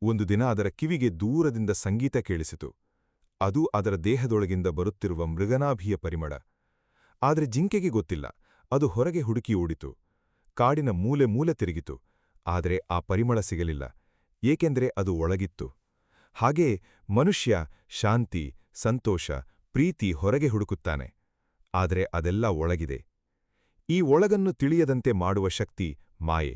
ಒಂದು ದಿನ ಅದರ ಕಿವಿಗೆ ದೂರದಿಂದ ಸಂಗೀತ ಕೇಳಿಸಿತು. ಅದು ಅದರ ದೇಹದೊಳಗಿಂದ ಬರುತ್ತಿರುವ ಮೃಗನಾಭಿಯ ಪರಿಮಳ. ಆದರೆ ಜಿಂಕೆಗೆ ಗೊತ್ತಿಲ್ಲ. ಅದು ಹೊರಗೆ ಹುಡುಕಿ ಓಡಿತು. ಕಾಡಿನ ಮೂಲೆ ಮೂಲೆ ತಿರುಗಿತು. ಆದರೆ ಆ ಪರಿಮಳ ಸಿಗಲಿಲ್ಲ, ಏಕೆಂದರೆ ಅದು ಒಳಗಿತ್ತು. ಹಾಗೆಯೇ ಮನುಷ್ಯ ಶಾಂತಿ, ಸಂತೋಷ, ಪ್ರೀತಿ ಹೊರಗೆ ಹುಡುಕುತ್ತಾನೆ. ಆದರೆ ಅದೆಲ್ಲ ಒಳಗಿದೆ. ಈ ಒಳಗನ್ನು ತಿಳಿಯದಂತೆ ಮಾಡುವ ಶಕ್ತಿ ಮಾಯೆ.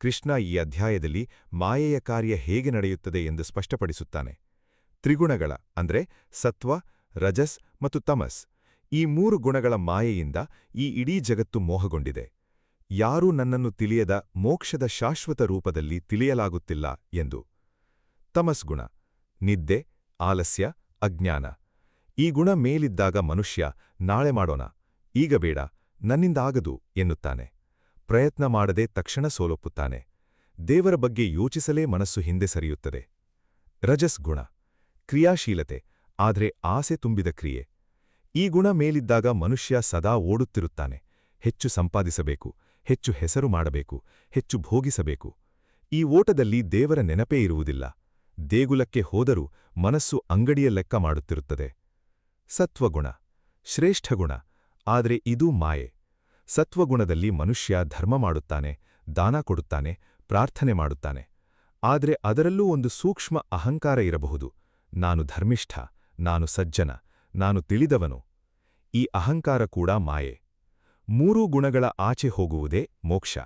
ಕೃಷ್ಣ ಈ ಅಧ್ಯಾಯದಲ್ಲಿ ಮಾಯೆಯ ಕಾರ್ಯ ಹೇಗೆ ನಡೆಯುತ್ತದೆ ಎಂದು ಸ್ಪಷ್ಟಪಡಿಸುತ್ತಾನೆ. ತ್ರಿಗುಣಗಳ ಅಂದ್ರೆ ಸತ್ವ, ರಜಸ್ ಮತ್ತು ತಮಸ್, ಈ 3 ಗುಣಗಳ ಮಾಯೆಯಿಂದ ಈ ಇಡೀ ಜಗತ್ತು ಮೋಹಗೊಂಡಿದೆ. ಯಾರೂ ನನ್ನನ್ನು ತಿಳಿಯದ ಮೋಕ್ಷದ ಶಾಶ್ವತ ರೂಪದಲ್ಲಿ ತಿಳಿಯಲಾಗುತ್ತಿಲ್ಲ ಎಂದು. ತಮಸ್ ಗುಣ ನಿದ್ದೆ, ಆಲಸ್ಯ, ಅಜ್ಞಾನ. ಈ ಗುಣ ಮೇಲಿದ್ದಾಗ ಮನುಷ್ಯ ನಾಳೆ ಮಾಡೋಣ, ಈಗ ಬೇಡ, ನನ್ನಿಂದಾಗದು ಎನ್ನುತ್ತಾನೆ. ಪ್ರಯತ್ನ ಮಾಡದೆ ತಕ್ಷಣ ಸೋಲೊಪ್ಪುತ್ತಾನೆ. ದೇವರ ಬಗ್ಗೆ ಯೋಚಿಸಲೇ ಮನಸ್ಸು ಹಿಂದೆ ಸರಿಯುತ್ತದೆ. ರಜಸ್ ಗುಣ ಕ್ರಿಯಾಶೀಲತೆ, ಆದರೆ ಆಸೆ ತುಂಬಿದ ಕ್ರಿಯೆ. ಈ ಗುಣ ಮೇಲಿದ್ದಾಗ ಮನುಷ್ಯ ಸದಾ ಓಡುತ್ತಿರುತ್ತಾನೆ. ಹೆಚ್ಚು ಸಂಪಾದಿಸಬೇಕು, ಹೆಚ್ಚು ಹೆಸರು ಮಾಡಬೇಕು, ಹೆಚ್ಚು ಭೋಗಿಸಬೇಕು. ಈ ಓಟದಲ್ಲಿ ದೇವರ ನೆನಪೇ ಇರುವುದಿಲ್ಲ. ದೇಗುಲಕ್ಕೆ ಹೋದರೂ ಮನಸ್ಸು ಅಂಗಡಿಯ ಲೆಕ್ಕ ಮಾಡುತ್ತಿರುತ್ತದೆ. ಸತ್ವಗುಣ ಶ್ರೇಷ್ಠ ಗುಣ, ಆದರೆ ಇದೂ ಮಾಯೆ. ಸತ್ವಗುಣದಲ್ಲಿ ಮನುಷ್ಯ ಧರ್ಮ ಮಾಡುತ್ತಾನೆ, ದಾನ ಕೊಡುತ್ತಾನೆ, ಪ್ರಾರ್ಥನೆ ಮಾಡುತ್ತಾನೆ. ಆದರೆ ಅದರಲ್ಲೂ ಒಂದು ಸೂಕ್ಷ್ಮ ಅಹಂಕಾರ ಇರಬಹುದು. ನಾನು ಧರ್ಮಿಷ್ಠ, ನಾನು ಸಜ್ಜನ, ನಾನು ತಿಳಿದವನು. ಈ ಅಹಂಕಾರ ಕೂಡ ಮಾಯೆ. ಮೂರೂ ಗುಣಗಳ ಆಚೆ ಹೋಗುವುದೇ ಮೋಕ್ಷ.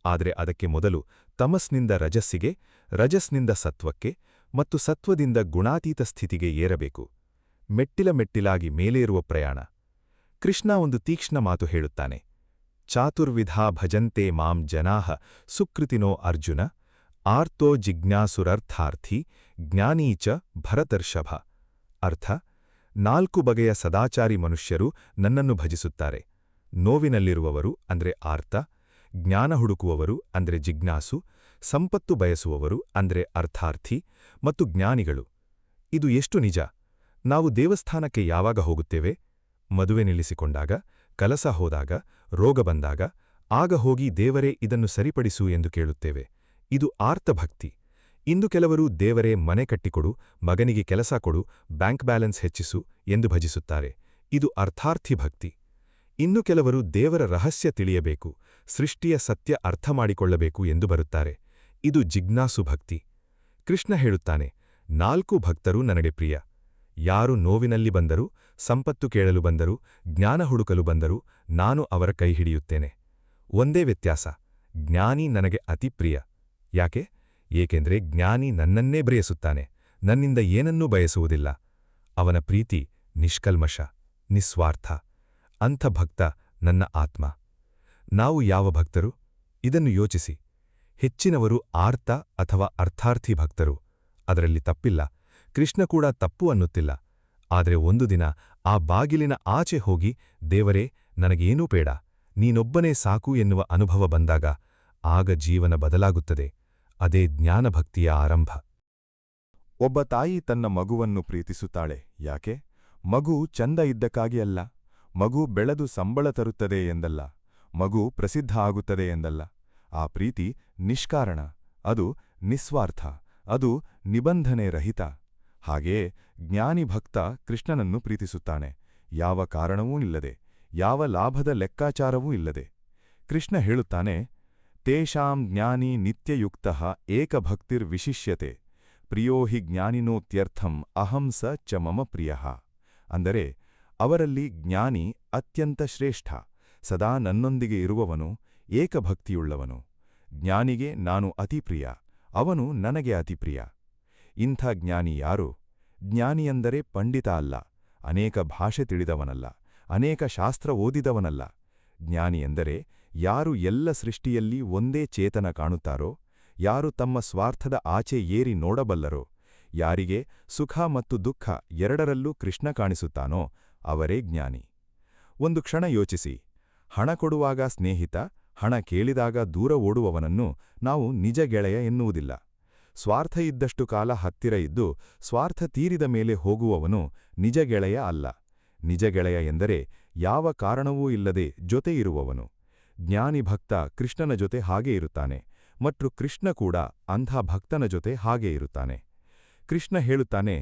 ಆದರೆ ಅದಕ್ಕೆ ಮೊದಲು ತಮಸ್ನಿಂದ ರಜಸ್ಸಿಗೆ, ರಜಸ್ನಿಂದ ಸತ್ವಕ್ಕೆ ಮತ್ತು ಸತ್ವದಿಂದ ಗುಣಾತೀತ ಸ್ಥಿತಿಗೆ ಏರಬೇಕು. ಮೆಟ್ಟಿಲ ಮೆಟ್ಟಿಲಾಗಿ ಮೇಲೇರುವ ಪ್ರಯಾಣ. ಕೃಷ್ಣ ಒಂದು ತೀಕ್ಷ್ಣ ಮಾತು ಹೇಳುತ್ತಾನೆ. ಚಾತುರ್ವಿಧಾ ಭಜಂತೆ ಮಾಂ ಜನಾಃ ಸುಕೃತಿನೋ ಅರ್ಜುನ, ಆರ್ತೋ ಜಿಜ್ಞಾಸುರರ್ಥಾರ್ಥಿ ಜ್ಞಾನೀಚ ಭರತರ್ಷಭ. ಅರ್ಥ: 4 ಬಗೆಯ ಸದಾಚಾರಿ ಮನುಷ್ಯರು ನನ್ನನ್ನು ಭಜಿಸುತ್ತಾರೆ. ನೋವಿನಲ್ಲಿರುವವರು ಅಂದ್ರೆ ಆರ್ತ, ಜ್ಞಾನ ಹುಡುಕುವವರು ಅಂದ್ರೆ ಜಿಜ್ಞಾಸು, ಸಂಪತ್ತು ಬಯಸುವವರು ಅಂದ್ರೆ ಅರ್ಥಾರ್ಥಿ ಮತ್ತು ಜ್ಞಾನಿಗಳು. ಇದು ಎಷ್ಟು ನಿಜ! ನಾವು ದೇವಸ್ಥಾನಕ್ಕೆ ಯಾವಾಗ ಹೋಗುತ್ತೇವೆ? ಮದುವೆ ನಿಲ್ಲಿಸಿಕೊಂಡಾಗ, ಕಲಸ ಹೋದಾಗ, ರೋಗ ಬಂದಾಗ, ಆಗ ಹೋಗಿ ದೇವರೇ ಇದನ್ನು ಸರಿಪಡಿಸು ಎಂದು ಕೇಳುತ್ತೇವೆ. ಇದು ಆರ್ತಭಕ್ತಿ. ಇಂದು ಕೆಲವರು ದೇವರೇ ಮನೆ ಕಟ್ಟಿಕೊಡು, ಮಗನಿಗೆ ಕೆಲಸ ಕೊಡು, ಬ್ಯಾಂಕ್ ಬ್ಯಾಲೆನ್ಸ್ ಹೆಚ್ಚಿಸು ಎಂದು ಭಜಿಸುತ್ತಾರೆ. ಇದು ಅರ್ಥಾರ್ಥಿ ಭಕ್ತಿ. ಇನ್ನು ಕೆಲವರು ದೇವರ ರಹಸ್ಯ ತಿಳಿಯಬೇಕು, ಸೃಷ್ಟಿಯ ಸತ್ಯ ಅರ್ಥ ಮಾಡಿಕೊಳ್ಳಬೇಕು ಎಂದು ಬರುತ್ತಾರೆ. ಇದು ಜಿಜ್ಞಾಸು ಭಕ್ತಿ. ಕೃಷ್ಣ ಹೇಳುತ್ತಾನೆ, 4 ಭಕ್ತರು ನನಗೆ ಪ್ರಿಯ. ಯಾರು ನೋವಿನಲ್ಲಿ ಬಂದರೂ, ಸಂಪತ್ತು ಕೇಳಲು ಬಂದರೂ, ಜ್ಞಾನ ಹುಡುಕಲು ಬಂದರೂ ನಾನು ಅವರ ಕೈ ಹಿಡಿಯುತ್ತೇನೆ. ಒಂದೇ ವ್ಯತ್ಯಾಸ: ಜ್ಞಾನಿ ನನಗೆ ಅತಿ ಪ್ರಿಯ. ಯಾಕೆ? ಏಕೆಂದರೆ ಜ್ಞಾನಿ ನನ್ನನ್ನೇ ಬಯಸುತ್ತಾನೆ, ನನ್ನಿಂದ ಏನನ್ನೂ ಬಯಸುವುದಿಲ್ಲ. ಅವನ ಪ್ರೀತಿ ನಿಷ್ಕಲ್ಮಶ, ನಿಸ್ವಾರ್ಥ. ಅಂಥ ಭಕ್ತ ನನ್ನ ಆತ್ಮ. ನಾವು ಯಾವ ಭಕ್ತರು? ಇದನ್ನು ಯೋಚಿಸಿ. ಹೆಚ್ಚಿನವರು ಆರ್ತ ಅಥವಾ ಅರ್ಥಾರ್ಥಿ ಭಕ್ತರು. ಅದರಲ್ಲಿ ತಪ್ಪಿಲ್ಲ. ಕೃಷ್ಣ ಕೂಡ ತಪ್ಪು ಅನ್ನುತ್ತಿಲ್ಲ. ಆದರೆ ಒಂದು ದಿನ ಆ ಬಾಗಿಲಿನ ಆಚೆ ಹೋಗಿ ದೇವರೇ ನನಗೇನೂ ಬೇಡ, ನೀನೊಬ್ಬನೇ ಸಾಕು ಎನ್ನುವ ಅನುಭವ ಬಂದಾಗ ಆಗ ಜೀವನ ಬದಲಾಗುತ್ತದೆ. ಅದೇ ಜ್ಞಾನಭಕ್ತಿಯ ಆರಂಭ. ಒಬ್ಬ ತಾಯಿ ತನ್ನ ಮಗುವನ್ನು ಪ್ರೀತಿಸುತ್ತಾಳೆ. ಯಾಕೆ? ಮಗು ಚಂದ ಇದ್ದಕ್ಕಾಗಿ ಅಲ್ಲ, ಮಗು ಬೆಳೆದು ಸಂಬಳ ತರುತ್ತದೆ ಎಂದಲ್ಲ, ಮಗು ಪ್ರಸಿದ್ಧ ಆಗುತ್ತದೆ ಎಂದಲ್ಲ. ಆ ಪ್ರೀತಿ ನಿಷ್ಕಾರಣ, ಅದು ನಿಸ್ವಾರ್ಥ, ಅದು ನಿಬಂಧನೆ ರಹಿತ. ಹಾಗೆಯೇ ಜ್ಞಾನಿ ಭಕ್ತ ಕೃಷ್ಣನನ್ನು ಪ್ರೀತಿಸುತ್ತಾನೆ, ಯಾವ ಕಾರಣವೂ ಇಲ್ಲದೆ, ಯಾವ ಲಾಭದ ಲೆಕ್ಕಾಚಾರವೂ ಇಲ್ಲದೆ. ಕೃಷ್ಣ ಹೇಳುತ್ತಾನೆ, ತೇಷಾಂ ಜ್ಞಾನಿ ನಿತ್ಯಯುಕ್ತಃ ಏಕಭಕ್ತಿರ್ವಿಶಿಷ್ಯತೆ, ಪ್ರಿಯೋ ಹಿ ಜ್ಞಾನಿನೋತ್ಯರ್ಥಂ ಅಹಂ ಸ ಚ ಮಮ ಪ್ರಿಯಃ. ಅಂದರೆ ಅವರಲ್ಲಿ ಜ್ಞಾನಿ ಅತ್ಯಂತ ಶ್ರೇಷ್ಠ, ಸದಾ ನನ್ನೊಂದಿಗೆ ಇರುವವನು, ಏಕಭಕ್ತಿಯುಳ್ಳವನು. ಜ್ಞಾನಿಗೆ ನಾನು ಅತಿಪ್ರಿಯ, ಅವನು ನನಗೆ ಅತಿಪ್ರಿಯ. ಇಂಥ ಜ್ಞಾನಿ ಯಾರು? ಜ್ಞಾನಿಯಂದರೆ ಪಂಡಿತ ಅಲ್ಲ, ಅನೇಕ ಭಾಷೆ ತಿಳಿದವನಲ್ಲ, ಅನೇಕ ಶಾಸ್ತ್ರ ಓದಿದವನಲ್ಲ. ಜ್ಞಾನಿಯೆಂದರೆ ಯಾರು ಎಲ್ಲ ಸೃಷ್ಟಿಯಲ್ಲಿ ಒಂದೇ ಚೇತನ ಕಾಣುತ್ತಾರೋ, ಯಾರು ತಮ್ಮ ಸ್ವಾರ್ಥದ ಆಚೆ ಏರಿ ನೋಡಬಲ್ಲರೋ, ಯಾರಿಗೆ ಸುಖ ಮತ್ತು ದುಃಖ ಎರಡರಲ್ಲೂ ಕೃಷ್ಣ ಕಾಣಿಸುತ್ತಾನೋ ಅವರೇ ಜ್ಞಾನಿ. ಒಂದು ಕ್ಷಣ ಯೋಚಿಸಿ. ಹಣ ಕೊಡುವಾಗ ಸ್ನೇಹಿತ, ಹಣ ಕೇಳಿದಾಗ ದೂರ ಓಡುವವನನ್ನು ನಾವು ನಿಜ ಗೆಳೆಯ ಎನ್ನುವುದಿಲ್ಲ. ಸ್ವಾರ್ಥ ಇದ್ದಷ್ಟು ಕಾಲ ಹತ್ತಿರ ಇದ್ದು ಸ್ವಾರ್ಥ ತೀರಿದ ಮೇಲೆ ಹೋಗುವವನು ನಿಜ ಗೆಳೆಯ ಅಲ್ಲ. ನಿಜ ಗೆಳೆಯ ಎಂದರೆ ಯಾವ ಕಾರಣವೂ ಇಲ್ಲದೆ ಜೊತೆ ಇರುವವನು. ಜ್ಞಾನಿ ಭಕ್ತ ಕೃಷ್ಣನ ಜೊತೆ ಹಾಗೆ ಇರುತ್ತಾನೆ, ಮತ್ತು ಕೃಷ್ಣ ಕೂಡ ಅಂಥ ಭಕ್ತನ ಜೊತೆ ಹಾಗೆ ಇರುತ್ತಾನೆ. ಕೃಷ್ಣ ಹೇಳುತ್ತಾನೆ,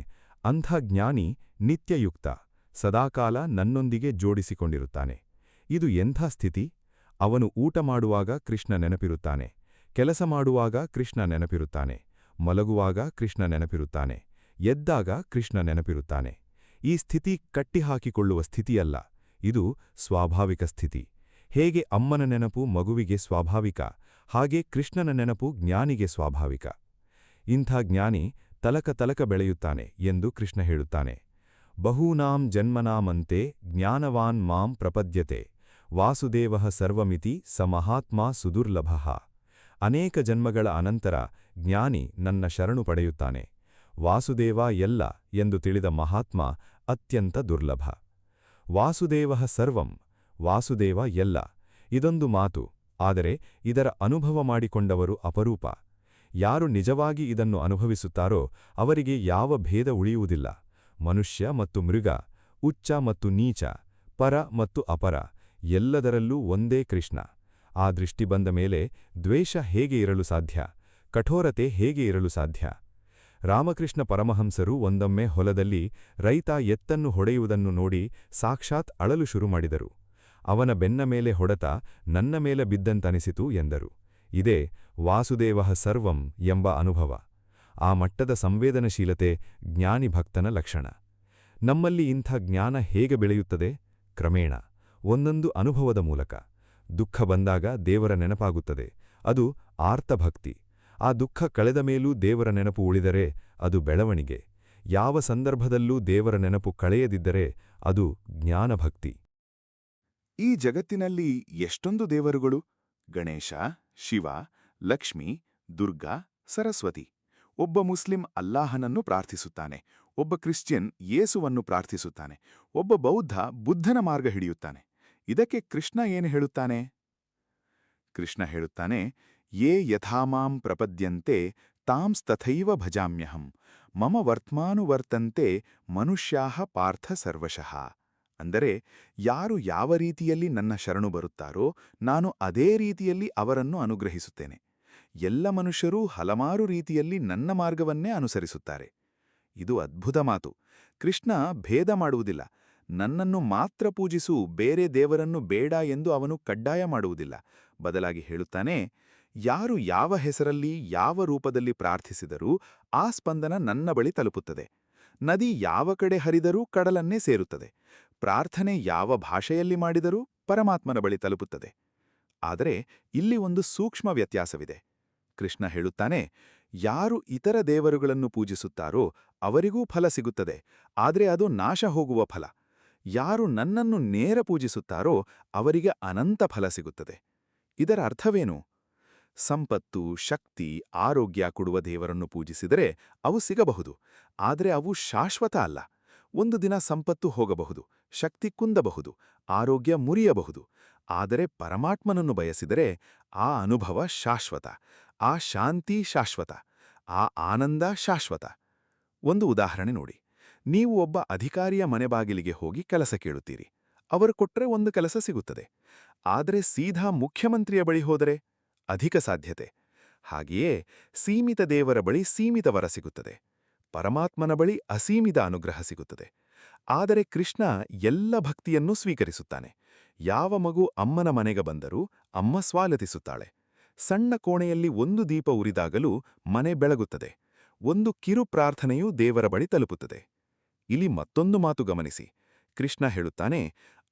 ಅಂಥ ಜ್ಞಾನಿ ನಿತ್ಯಯುಕ್ತ, ಸದಾಕಾಲ ನನ್ನೊಂದಿಗೆ ಜೋಡಿಸಿಕೊಂಡಿರುತ್ತಾನೆ. ಇದು ಎಂಥ ಸ್ಥಿತಿ! ಅವನು ಊಟ ಮಾಡುವಾಗ ಕೃಷ್ಣ ನೆನಪಿರುತ್ತಾನೆ, ಕೆಲಸ ಮಾಡುವಾಗ ಕೃಷ್ಣ ನೆನಪಿರುತ್ತಾನೆ, ಮಲಗುವಾಗ ಕೃಷ್ಣ ನೆನಪಿರುತ್ತಾನೆ, ಎದ್ದಾಗ ಕೃಷ್ಣ ನೆನಪಿರುತ್ತಾನೆ. ಈ ಸ್ಥಿತಿ ಕಟ್ಟಿಹಾಕಿಕೊಳ್ಳುವ ಸ್ಥಿತಿಯಲ್ಲ, ಇದು ಸ್ವಾಭಾವಿಕ ಸ್ಥಿತಿ. ಹೇಗೆ ಅಮ್ಮನ ನೆನಪು ಮಗುವಿಗೆ ಸ್ವಾಭಾವಿಕ, ಹಾಗೆ ಕೃಷ್ಣನ ನೆನಪು ಜ್ಞಾನಿಗೆ ಸ್ವಾಭಾವಿಕ. ಇಂಥ ಜ್ಞಾನಿ ತಲಕ ಬೆಳೆಯುತ್ತಾನೆ ಎಂದು ಕೃಷ್ಣ ಹೇಳುತ್ತಾನೆ. ಬಹೂನಾಂ ಜನ್ಮನಾಮಂತೆ ಜ್ಞಾನವಾನ್ ಮಾಂ ಪ್ರಪದ್ಯತೆ, ವಾಸುದೇವಃ ಸರ್ವಮಿತಿ ಸ ಮಹಾತ್ಮ ಸುದುರ್ಲಭಃ. ಅನೇಕ ಜನ್ಮಗಳ ಅನಂತರ ಜ್ಞಾನಿ ನನ್ನ ಶರಣು ಪಡೆಯುತ್ತಾನೆ. ವಾಸುದೇವ ಎಲ್ಲ ಎಂದು ತಿಳಿದ ಮಹಾತ್ಮ ಅತ್ಯಂತ ದುರ್ಲಭ. ವಾಸುದೇವಃ ಸರ್ವಂ, ವಾಸುದೇವ ಎಲ್ಲ, ಇದೊಂದು ಮಾತು, ಆದರೆ ಇದರ ಅನುಭವ ಮಾಡಿಕೊಂಡವರು ಅಪರೂಪ. ಯಾರು ನಿಜವಾಗಿ ಇದನ್ನು ಅನುಭವಿಸುತ್ತಾರೋ ಅವರಿಗೆ ಯಾವ ಭೇದ ಉಳಿಯುವುದಿಲ್ಲ. ಮನುಷ್ಯ ಮತ್ತು ಮೃಗ, ಉಚ್ಚ ಮತ್ತು ನೀಚ, ಪರ ಮತ್ತು ಅಪರ, ಎಲ್ಲದರಲ್ಲೂ ಒಂದೇ ಕೃಷ್ಣ. ಆ ದೃಷ್ಟಿ ಬಂದ ಮೇಲೆ ದ್ವೇಷ ಹೇಗೆ ಇರಲು ಸಾಧ್ಯ, ಕಠೋರತೆ ಹೇಗೆ ಇರಲು ಸಾಧ್ಯ? ರಾಮಕೃಷ್ಣ ಪರಮಹಂಸರು ಒಂದೊಮ್ಮೆ ಹೊಲದಲ್ಲಿ ರೈತ ಎತ್ತನ್ನು ಹೊಡೆಯುವುದನ್ನು ನೋಡಿ ಸಾಕ್ಷಾತ್ ಅಳಲು ಶುರು ಮಾಡಿದರು. ಅವನ ಬೆನ್ನ ಮೇಲೆ ಹೊಡೆತ ನನ್ನ ಮೇಲೆ ಬಿದ್ದಂತನಿಸಿತು ಎಂದರು. ಇದೇ ವಾಸುದೇವಃ ಸರ್ವಂ ಎಂಬ ಅನುಭವ. ಆ ಮಟ್ಟದ ಸಂವೇದನಶೀಲತೆ ಜ್ಞಾನಿ ಭಕ್ತನ ಲಕ್ಷಣ. ನಮ್ಮಲ್ಲಿ ಇಂಥ ಜ್ಞಾನ ಹೇಗೆ ಬೆಳೆಯುತ್ತದೆ? ಕ್ರಮೇಣ, ಒಂದೊಂದು ಅನುಭವದ ಮೂಲಕ. ದುಃಖ ಬಂದಾಗ ದೇವರ ನೆನಪಾಗುತ್ತದೆ, ಅದು ಆರ್ತಭಕ್ತಿ. ಆ ದುಃಖ ಕಳೆದ ಮೇಲೂ ದೇವರ ನೆನಪು ಉಳಿದರೆ ಅದು ಬೆಳವಣಿಗೆ. ಯಾವ ಸಂದರ್ಭದಲ್ಲೂ ದೇವರ ನೆನಪು ಕಳೆಯದಿದ್ದರೆ ಅದು ಜ್ಞಾನಭಕ್ತಿ. ಈ ಜಗತ್ತಿನಲ್ಲಿ ಎಷ್ಟೊಂದು ದೇವರುಗಳು! ಗಣೇಶ, ಶಿವ, ಲಕ್ಷ್ಮಿ, ದುರ್ಗಾ, ಸರಸ್ವತಿ. ಒಬ್ಬ ಮುಸ್ಲಿಂ ಅಲ್ಲಾಹನನ್ನು ಪ್ರಾರ್ಥಿಸುತ್ತಾನೆ, ಒಬ್ಬ ಕ್ರಿಶ್ಚಿಯನ್ ಯೇಸುವನ್ನು ಪ್ರಾರ್ಥಿಸುತ್ತಾನೆ, ಒಬ್ಬ ಬೌದ್ಧ ಬುದ್ಧನ ಮಾರ್ಗ ಹಿಡಿಯುತ್ತಾನೆ. ಇದಕ್ಕೆ ಕೃಷ್ಣ ಏನು ಹೇಳುತ್ತಾನೆ? ಕೃಷ್ಣ ಹೇಳುತ್ತಾನೆ, ಯೇ ಯಥಾಮಾಂ ಪ್ರಪದ್ಯಂತೆ ತಾಂಸ್ತಥೈವ ಭಜಾಮ್ಯಹಂ ಮಮ ವರ್ತ್ಮಾನುವರ್ತಂತೆ ಮನುಷ್ಯಾಃ ಪಾರ್ಥ ಸರ್ವಶಃ. ಅಂದರೆ, ಯಾರು ಯಾವ ರೀತಿಯಲ್ಲಿ ನನ್ನ ಶರಣು ಬರುತ್ತಾರೋ ನಾನು ಅದೇ ರೀತಿಯಲ್ಲಿ ಅವರನ್ನು ಅನುಗ್ರಹಿಸುತ್ತೇನೆ. ಎಲ್ಲ ಮನುಷ್ಯರೂ ಹಲವಾರು ರೀತಿಯಲ್ಲಿ ನನ್ನ ಮಾರ್ಗವನ್ನೇ ಅನುಸರಿಸುತ್ತಾರೆ. ಇದು ಅದ್ಭುತ ಮಾತು. ಕೃಷ್ಣ ಭೇದ ಮಾಡುವುದಿಲ್ಲ. ನನ್ನನ್ನು ಮಾತ್ರ ಪೂಜಿಸು, ಬೇರೆ ದೇವರನ್ನು ಬೇಡ ಎಂದು ಅವನು ಕಡ್ಡಾಯ ಮಾಡುವುದಿಲ್ಲ. ಬದಲಾಗಿ ಹೇಳುತ್ತಾನೆ, ಯಾರು ಯಾವ ಹೆಸರಲ್ಲಿ ಯಾವ ರೂಪದಲ್ಲಿ ಪ್ರಾರ್ಥಿಸಿದರೂ ಆ ಸ್ಪಂದನ ನನ್ನ ಬಳಿ ತಲುಪುತ್ತದೆ. ನದಿ ಯಾವ ಕಡೆ ಹರಿದರೂ ಕಡಲನ್ನೇ ಸೇರುತ್ತದೆ. ಪ್ರಾರ್ಥನೆ ಯಾವ ಭಾಷೆಯಲ್ಲಿ ಮಾಡಿದರೂ ಪರಮಾತ್ಮನ ಬಳಿ ತಲುಪುತ್ತದೆ. ಆದರೆ ಇಲ್ಲಿ ಒಂದು ಸೂಕ್ಷ್ಮ ವ್ಯತ್ಯಾಸವಿದೆ. ಕೃಷ್ಣ ಹೇಳುತ್ತಾನೆ, ಯಾರು ಇತರ ದೇವರುಗಳನ್ನು ಪೂಜಿಸುತ್ತಾರೋ ಅವರಿಗೂ ಫಲ ಸಿಗುತ್ತದೆ, ಆದರೆ ಅದು ನಾಶ ಹೋಗುವ ಫಲ. ಯಾರು ನನ್ನನ್ನು ನೇರ ಪೂಜಿಸುತ್ತಾರೋ ಅವರಿಗೆ ಅನಂತ ಫಲ ಸಿಗುತ್ತದೆ. ಇದರ ಅರ್ಥವೇನು? ಸಂಪತ್ತು, ಶಕ್ತಿ, ಆರೋಗ್ಯ ಕೊಡುವ ದೇವರನ್ನು ಪೂಜಿಸಿದರೆ ಅವು ಸಿಗಬಹುದು, ಆದರೆ ಅವು ಶಾಶ್ವತ ಅಲ್ಲ. ಒಂದು ದಿನ ಸಂಪತ್ತು ಹೋಗಬಹುದು, ಶಕ್ತಿ ಕುಂದಬಹುದು, ಆರೋಗ್ಯ ಮುರಿಯಬಹುದು. ಆದರೆ ಪರಮಾತ್ಮನನ್ನು ಬಯಸಿದರೆ ಆ ಅನುಭವ ಶಾಶ್ವತ, ಆ ಶಾಂತಿ ಶಾಶ್ವತ, ಆ ಆನಂದ ಶಾಶ್ವತ. ಒಂದು ಉದಾಹರಣೆ ನೋಡಿ. ನೀವು ಒಬ್ಬ ಅಧಿಕಾರಿಯ ಮನೆ ಬಾಗಿಲಿಗೆ ಹೋಗಿ ಕೆಲಸ ಕೇಳುತ್ತೀರಿ. ಅವರು ಕೊಟ್ಟರೆ ಒಂದು ಕೆಲಸ ಸಿಗುತ್ತದೆ. ಆದರೆ ಸೀದಾ ಮುಖ್ಯಮಂತ್ರಿಯ ಬಳಿ ಹೋದರೆ ಅಧಿಕ ಸಾಧ್ಯತೆ. ಹಾಗೆಯೇ ಸೀಮಿತ ದೇವರ ಬಳಿ ಸೀಮಿತ ವರ ಸಿಗುತ್ತದೆ, ಪರಮಾತ್ಮನ ಬಳಿ ಅಸೀಮಿತ ಅನುಗ್ರಹ ಸಿಗುತ್ತದೆ. ಆದರೆ ಕೃಷ್ಣ ಎಲ್ಲ ಭಕ್ತಿಯನ್ನೂ ಸ್ವೀಕರಿಸುತ್ತಾನೆ. ಯಾವ ಮಗು ಅಮ್ಮನ ಮನೆಗೆ ಬಂದರೂ ಅಮ್ಮ ಸ್ವಾಗತಿಸುತ್ತಾಳೆ. ಸಣ್ಣ ಕೋಣೆಯಲ್ಲಿ ಒಂದು ದೀಪ ಉರಿದಾಗಲೂ ಮನೆ ಬೆಳಗುತ್ತದೆ. ಒಂದು ಕಿರು ಪ್ರಾರ್ಥನೆಯೂ ದೇವರ ಬಳಿ ತಲುಪುತ್ತದೆ. ಇಲ್ಲಿ ಮತ್ತೊಂದು ಮಾತು ಗಮನಿಸಿ. ಕೃಷ್ಣ ಹೇಳುತ್ತಾನೆ,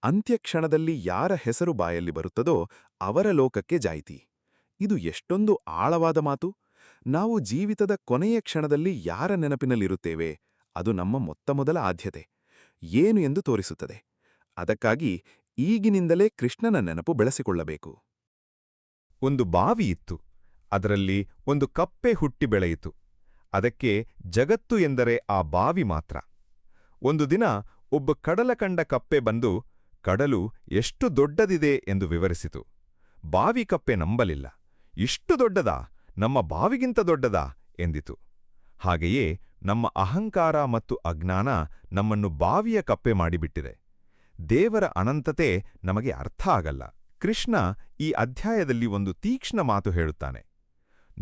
ಅಂತ್ಯಕ್ಷಣದಲ್ಲಿ ಯಾರ ಹೆಸರು ಬಾಯಲ್ಲಿ ಬರುತ್ತದೋ ಅವರ ಲೋಕಕ್ಕೆ ಜಾಯ್ತಿ. ಇದು ಎಷ್ಟೊಂದು ಆಳವಾದ ಮಾತು. ನಾವು ಜೀವಿತದ ಕೊನೆಯ ಕ್ಷಣದಲ್ಲಿ ಯಾರ ನೆನಪಿನಲ್ಲಿರುತ್ತೇವೆ ಅದು ನಮ್ಮ ಮೊತ್ತಮೊದಲ ಆದ್ಯತೆ ಏನು ಎಂದು ತೋರಿಸುತ್ತದೆ. ಅದಕ್ಕಾಗಿ ಈಗಿನಿಂದಲೇ ಕೃಷ್ಣನ ನೆನಪು ಬೆಳೆಸಿಕೊಳ್ಳಬೇಕು. ಒಂದು ಬಾವಿ ಇತ್ತು. ಅದರಲ್ಲಿ ಒಂದು ಕಪ್ಪೆ ಹುಟ್ಟಿ ಬೆಳೆಯಿತು. ಅದಕ್ಕೆ ಜಗತ್ತು ಎಂದರೆ ಆ ಬಾವಿ ಮಾತ್ರ. ಒಂದು ದಿನ ಒಬ್ಬ ಕಡಲ ಕಂಡ ಕಪ್ಪೆ ಬಂದು ಕಡಲು ಎಷ್ಟು ದೊಡ್ಡದಿದೆ ಎಂದು ವಿವರಿಸಿತು. ಬಾವಿ ಕಪ್ಪೆ ನಂಬಲಿಲ್ಲ. ಇಷ್ಟು ದೊಡ್ಡದಾ? ನಮ್ಮ ಬಾವಿಗಿಂತ ದೊಡ್ಡದಾ ಎಂದಿತು. ಹಾಗೆಯೇ ನಮ್ಮ ಅಹಂಕಾರ ಮತ್ತು ಅಜ್ಞಾನ ನಮ್ಮನ್ನು ಬಾವಿಯ ಕಪ್ಪೆ ಮಾಡಿಬಿಟ್ಟಿದೆ. ದೇವರ ಅನಂತತೆ ನಮಗೆ ಅರ್ಥ ಆಗಲ್ಲ. ಕೃಷ್ಣ ಈ ಅಧ್ಯಾಯದಲ್ಲಿ ಒಂದು ತೀಕ್ಷ್ಣ ಮಾತು ಹೇಳುತ್ತಾನೆ.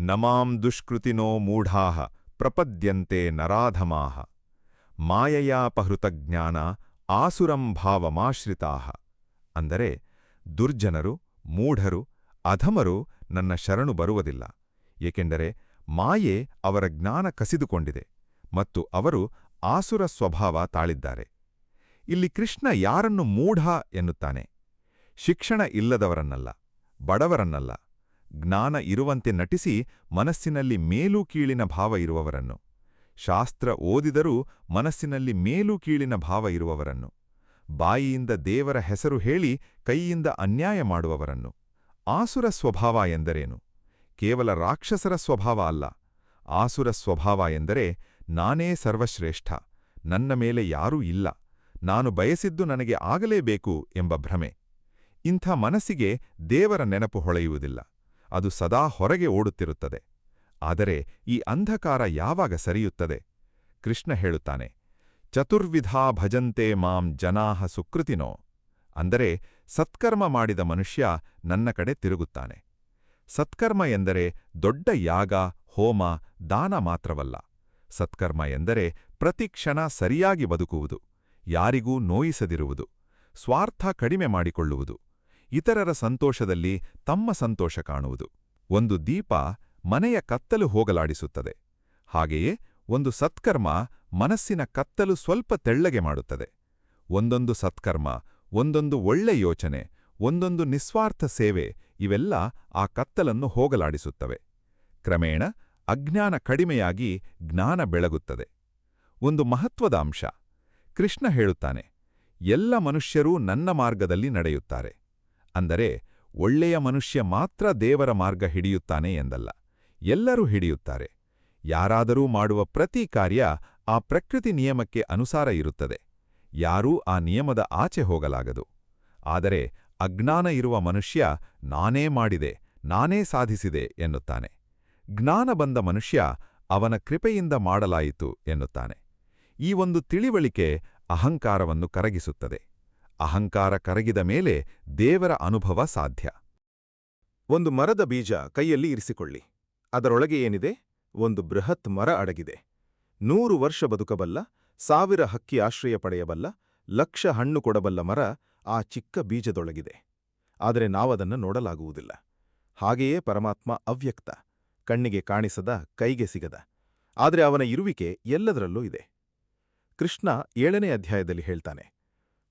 ನಮಾಂ ದುಷ್ಕೃತಿನೋ ಮೂಢಾಃ ಪ್ರಪದ್ಯಂತೆ ನರಾಧಮಾಃ ಮಾಯಯಾಪಹೃತಜ್ಞಾನ ಆಸುರಂ ಭಾವಮಾಶ್ರಿತಾಃ. ಅಂದರೆ ದುರ್ಜನರು, ಮೂಢರು, ಅಧಮರು ನನ್ನ ಶರಣು ಬರುವುದಿಲ್ಲ, ಏಕೆಂದರೆ ಮಾಯೆ ಅವರ ಜ್ಞಾನ ಕಸಿದುಕೊಂಡಿದೆ ಮತ್ತು ಅವರು ಆಸುರ ಸ್ವಭಾವ ತಾಳಿದ್ದಾರೆ. ಇಲ್ಲಿ ಕೃಷ್ಣ ಯಾರನ್ನು ಮೂಢ ಎನ್ನುತ್ತಾನೆ? ಶಿಕ್ಷಣ ಇಲ್ಲದವರನ್ನಲ್ಲ, ಬಡವರನ್ನಲ್ಲ, ಜ್ಞಾನ ಇರುವಂತೆ ನಟಿಸಿ ಮನಸ್ಸಿನಲ್ಲಿ ಮೇಲೂ ಕೀಳಿನ ಭಾವ ಇರುವವರನ್ನು, ಶಾಸ್ತ್ರ ಓದಿದರೂ ಮನಸ್ಸಿನಲ್ಲಿ ಮೇಲೂ ಕೀಳಿನ ಭಾವ ಇರುವವರನ್ನು, ಬಾಯಿಯಿಂದ ದೇವರ ಹೆಸರು ಹೇಳಿ ಕೈಯಿಂದ ಅನ್ಯಾಯ ಮಾಡುವವರನ್ನು. ಆಸುರ ಸ್ವಭಾವ ಎಂದರೇನು? ಕೇವಲ ರಾಕ್ಷಸರ ಸ್ವಭಾವ ಅಲ್ಲ. ಆಸುರ ಸ್ವಭಾವ ಎಂದರೆ ನಾನೇ ಸರ್ವಶ್ರೇಷ್ಠ, ನನ್ನ ಮೇಲೆ ಯಾರೂ ಇಲ್ಲ, ನಾನು ಬಯಸಿದ್ದು ನನಗೆ ಆಗಲೇಬೇಕು ಎಂಬ ಭ್ರಮೆ. ಇಂಥ ಮನಸ್ಸಿಗೆ ದೇವರ ನೆನಪು ಹೊಳೆಯುವುದಿಲ್ಲ. ಅದು ಸದಾ ಹೊರಗೆ ಓಡುತ್ತಿರುತ್ತದೆ. ಆದರೆ ಈ ಅಂಧಕಾರ ಯಾವಾಗ ಸರಿಯುತ್ತದೆ? ಕೃಷ್ಣ ಹೇಳುತ್ತಾನೆ, ಚತುರ್ವಿಧಾ ಭಜಂತೆ ಮಾಂ ಜನಾಃ ಸುಕೃತಿನೋ. ಅಂದರೆ ಸತ್ಕರ್ಮ ಮಾಡಿದ ಮನುಷ್ಯ ನನ್ನ ಕಡೆ ತಿರುಗುತ್ತಾನೆ. ಸತ್ಕರ್ಮ ಎಂದರೆ ದೊಡ್ಡ ಯಾಗ, ಹೋಮ, ದಾನ ಮಾತ್ರವಲ್ಲ. ಸತ್ಕರ್ಮ ಎಂದರೆ ಪ್ರತಿಕ್ಷಣ ಸರಿಯಾಗಿ ಬದುಕುವುದು, ಯಾರಿಗೂ ನೋಯಿಸದಿರುವುದು, ಸ್ವಾರ್ಥ ಕಡಿಮೆ ಮಾಡಿಕೊಳ್ಳುವುದು, ಇತರರ ಸಂತೋಷದಲ್ಲಿ ತಮ್ಮ ಸಂತೋಷ ಕಾಣುವುದು. ಒಂದು ದೀಪ ಮನೆಯ ಕತ್ತಲು ಹೋಗಲಾಡಿಸುತ್ತದೆ. ಹಾಗೆಯೇ ಒಂದು ಸತ್ಕರ್ಮ ಮನಸ್ಸಿನ ಕತ್ತಲು ಸ್ವಲ್ಪ ತೆಳ್ಳಗೆ ಮಾಡುತ್ತದೆ. ಒಂದೊಂದು ಸತ್ಕರ್ಮ, ಒಂದೊಂದು ಒಳ್ಳೆ ಯೋಚನೆ, ಒಂದೊಂದು ನಿಸ್ವಾರ್ಥ ಸೇವೆ ಇವೆಲ್ಲ ಆ ಕತ್ತಲನ್ನು ಹೋಗಲಾಡಿಸುತ್ತವೆ. ಕ್ರಮೇಣ ಅಜ್ಞಾನ ಕಡಿಮೆಯಾಗಿ ಜ್ಞಾನ ಬೆಳಗುತ್ತದೆ. ಒಂದು ಮಹತ್ವದ ಅಂಶ. ಕೃಷ್ಣ ಹೇಳುತ್ತಾನೆ, ಎಲ್ಲ ಮನುಷ್ಯರೂ ನನ್ನ ಮಾರ್ಗದಲ್ಲಿ ನಡೆಯುತ್ತಾರೆ. ಅಂದರೆ ಒಳ್ಳೆಯ ಮನುಷ್ಯ ಮಾತ್ರ ದೇವರ ಮಾರ್ಗ ಹಿಡಿಯುತ್ತಾನೆ ಎಂದಲ್ಲ, ಎಲ್ಲರೂ ಹಿಡಿಯುತ್ತಾರೆ. ಯಾರಾದರೂ ಮಾಡುವ ಪ್ರತಿ ಕಾರ್ಯ ಆ ಪ್ರಕೃತಿ ನಿಯಮಕ್ಕೆ ಅನುಸಾರ ಇರುತ್ತದೆ. ಯಾರೂ ಆ ನಿಯಮದ ಆಚೆ ಹೋಗಲಾಗದು. ಆದರೆ ಅಜ್ಞಾನ ಇರುವ ಮನುಷ್ಯ ನಾನೇ ಮಾಡಿದೆ, ನಾನೇ ಸಾಧಿಸಿದೆ ಎನ್ನುತ್ತಾನೆ. ಜ್ಞಾನ ಬಂದ ಮನುಷ್ಯ ಅವನ ಕೃಪೆಯಿಂದ ಮಾಡಲಾಯಿತು ಎನ್ನುತ್ತಾನೆ. ಈ ಒಂದು ತಿಳಿವಳಿಕೆ ಅಹಂಕಾರವನ್ನು ಕರಗಿಸುತ್ತದೆ. ಅಹಂಕಾರ ಕರಗಿದ ಮೇಲೆ ದೇವರ ಅನುಭವ ಸಾಧ್ಯ. ಒಂದು ಮರದ ಬೀಜ ಕೈಯಲ್ಲಿ ಇರಿಸಿಕೊಳ್ಳಿ. ಅದರೊಳಗೆ ಏನಿದೆ? ಒಂದು ಬೃಹತ್ ಮರ ಅಡಗಿದೆ. 100 ವರ್ಷ ಬದುಕಬಲ್ಲ, 1000 ಹಕ್ಕಿ ಆಶ್ರಯ ಪಡೆಯಬಲ್ಲ, 1,00,000 ಹಣ್ಣು ಕೊಡಬಲ್ಲ ಮರ ಆ ಚಿಕ್ಕ ಬೀಜದೊಳಗಿದೆ. ಆದರೆ ನಾವದನ್ನು ನೋಡಲಾಗುವುದಿಲ್ಲ. ಹಾಗೆಯೇ ಪರಮಾತ್ಮ ಅವ್ಯಕ್ತ, ಕಣ್ಣಿಗೆ ಕಾಣಿಸದ, ಕೈಗೆ ಸಿಗದ. ಆದರೆ ಅವನ ಇರುವಿಕೆ ಎಲ್ಲದರಲ್ಲೂ ಇದೆ. ಕೃಷ್ಣ 7ನೇ ಅಧ್ಯಾಯದಲ್ಲಿ ಹೇಳ್ತಾನೆ,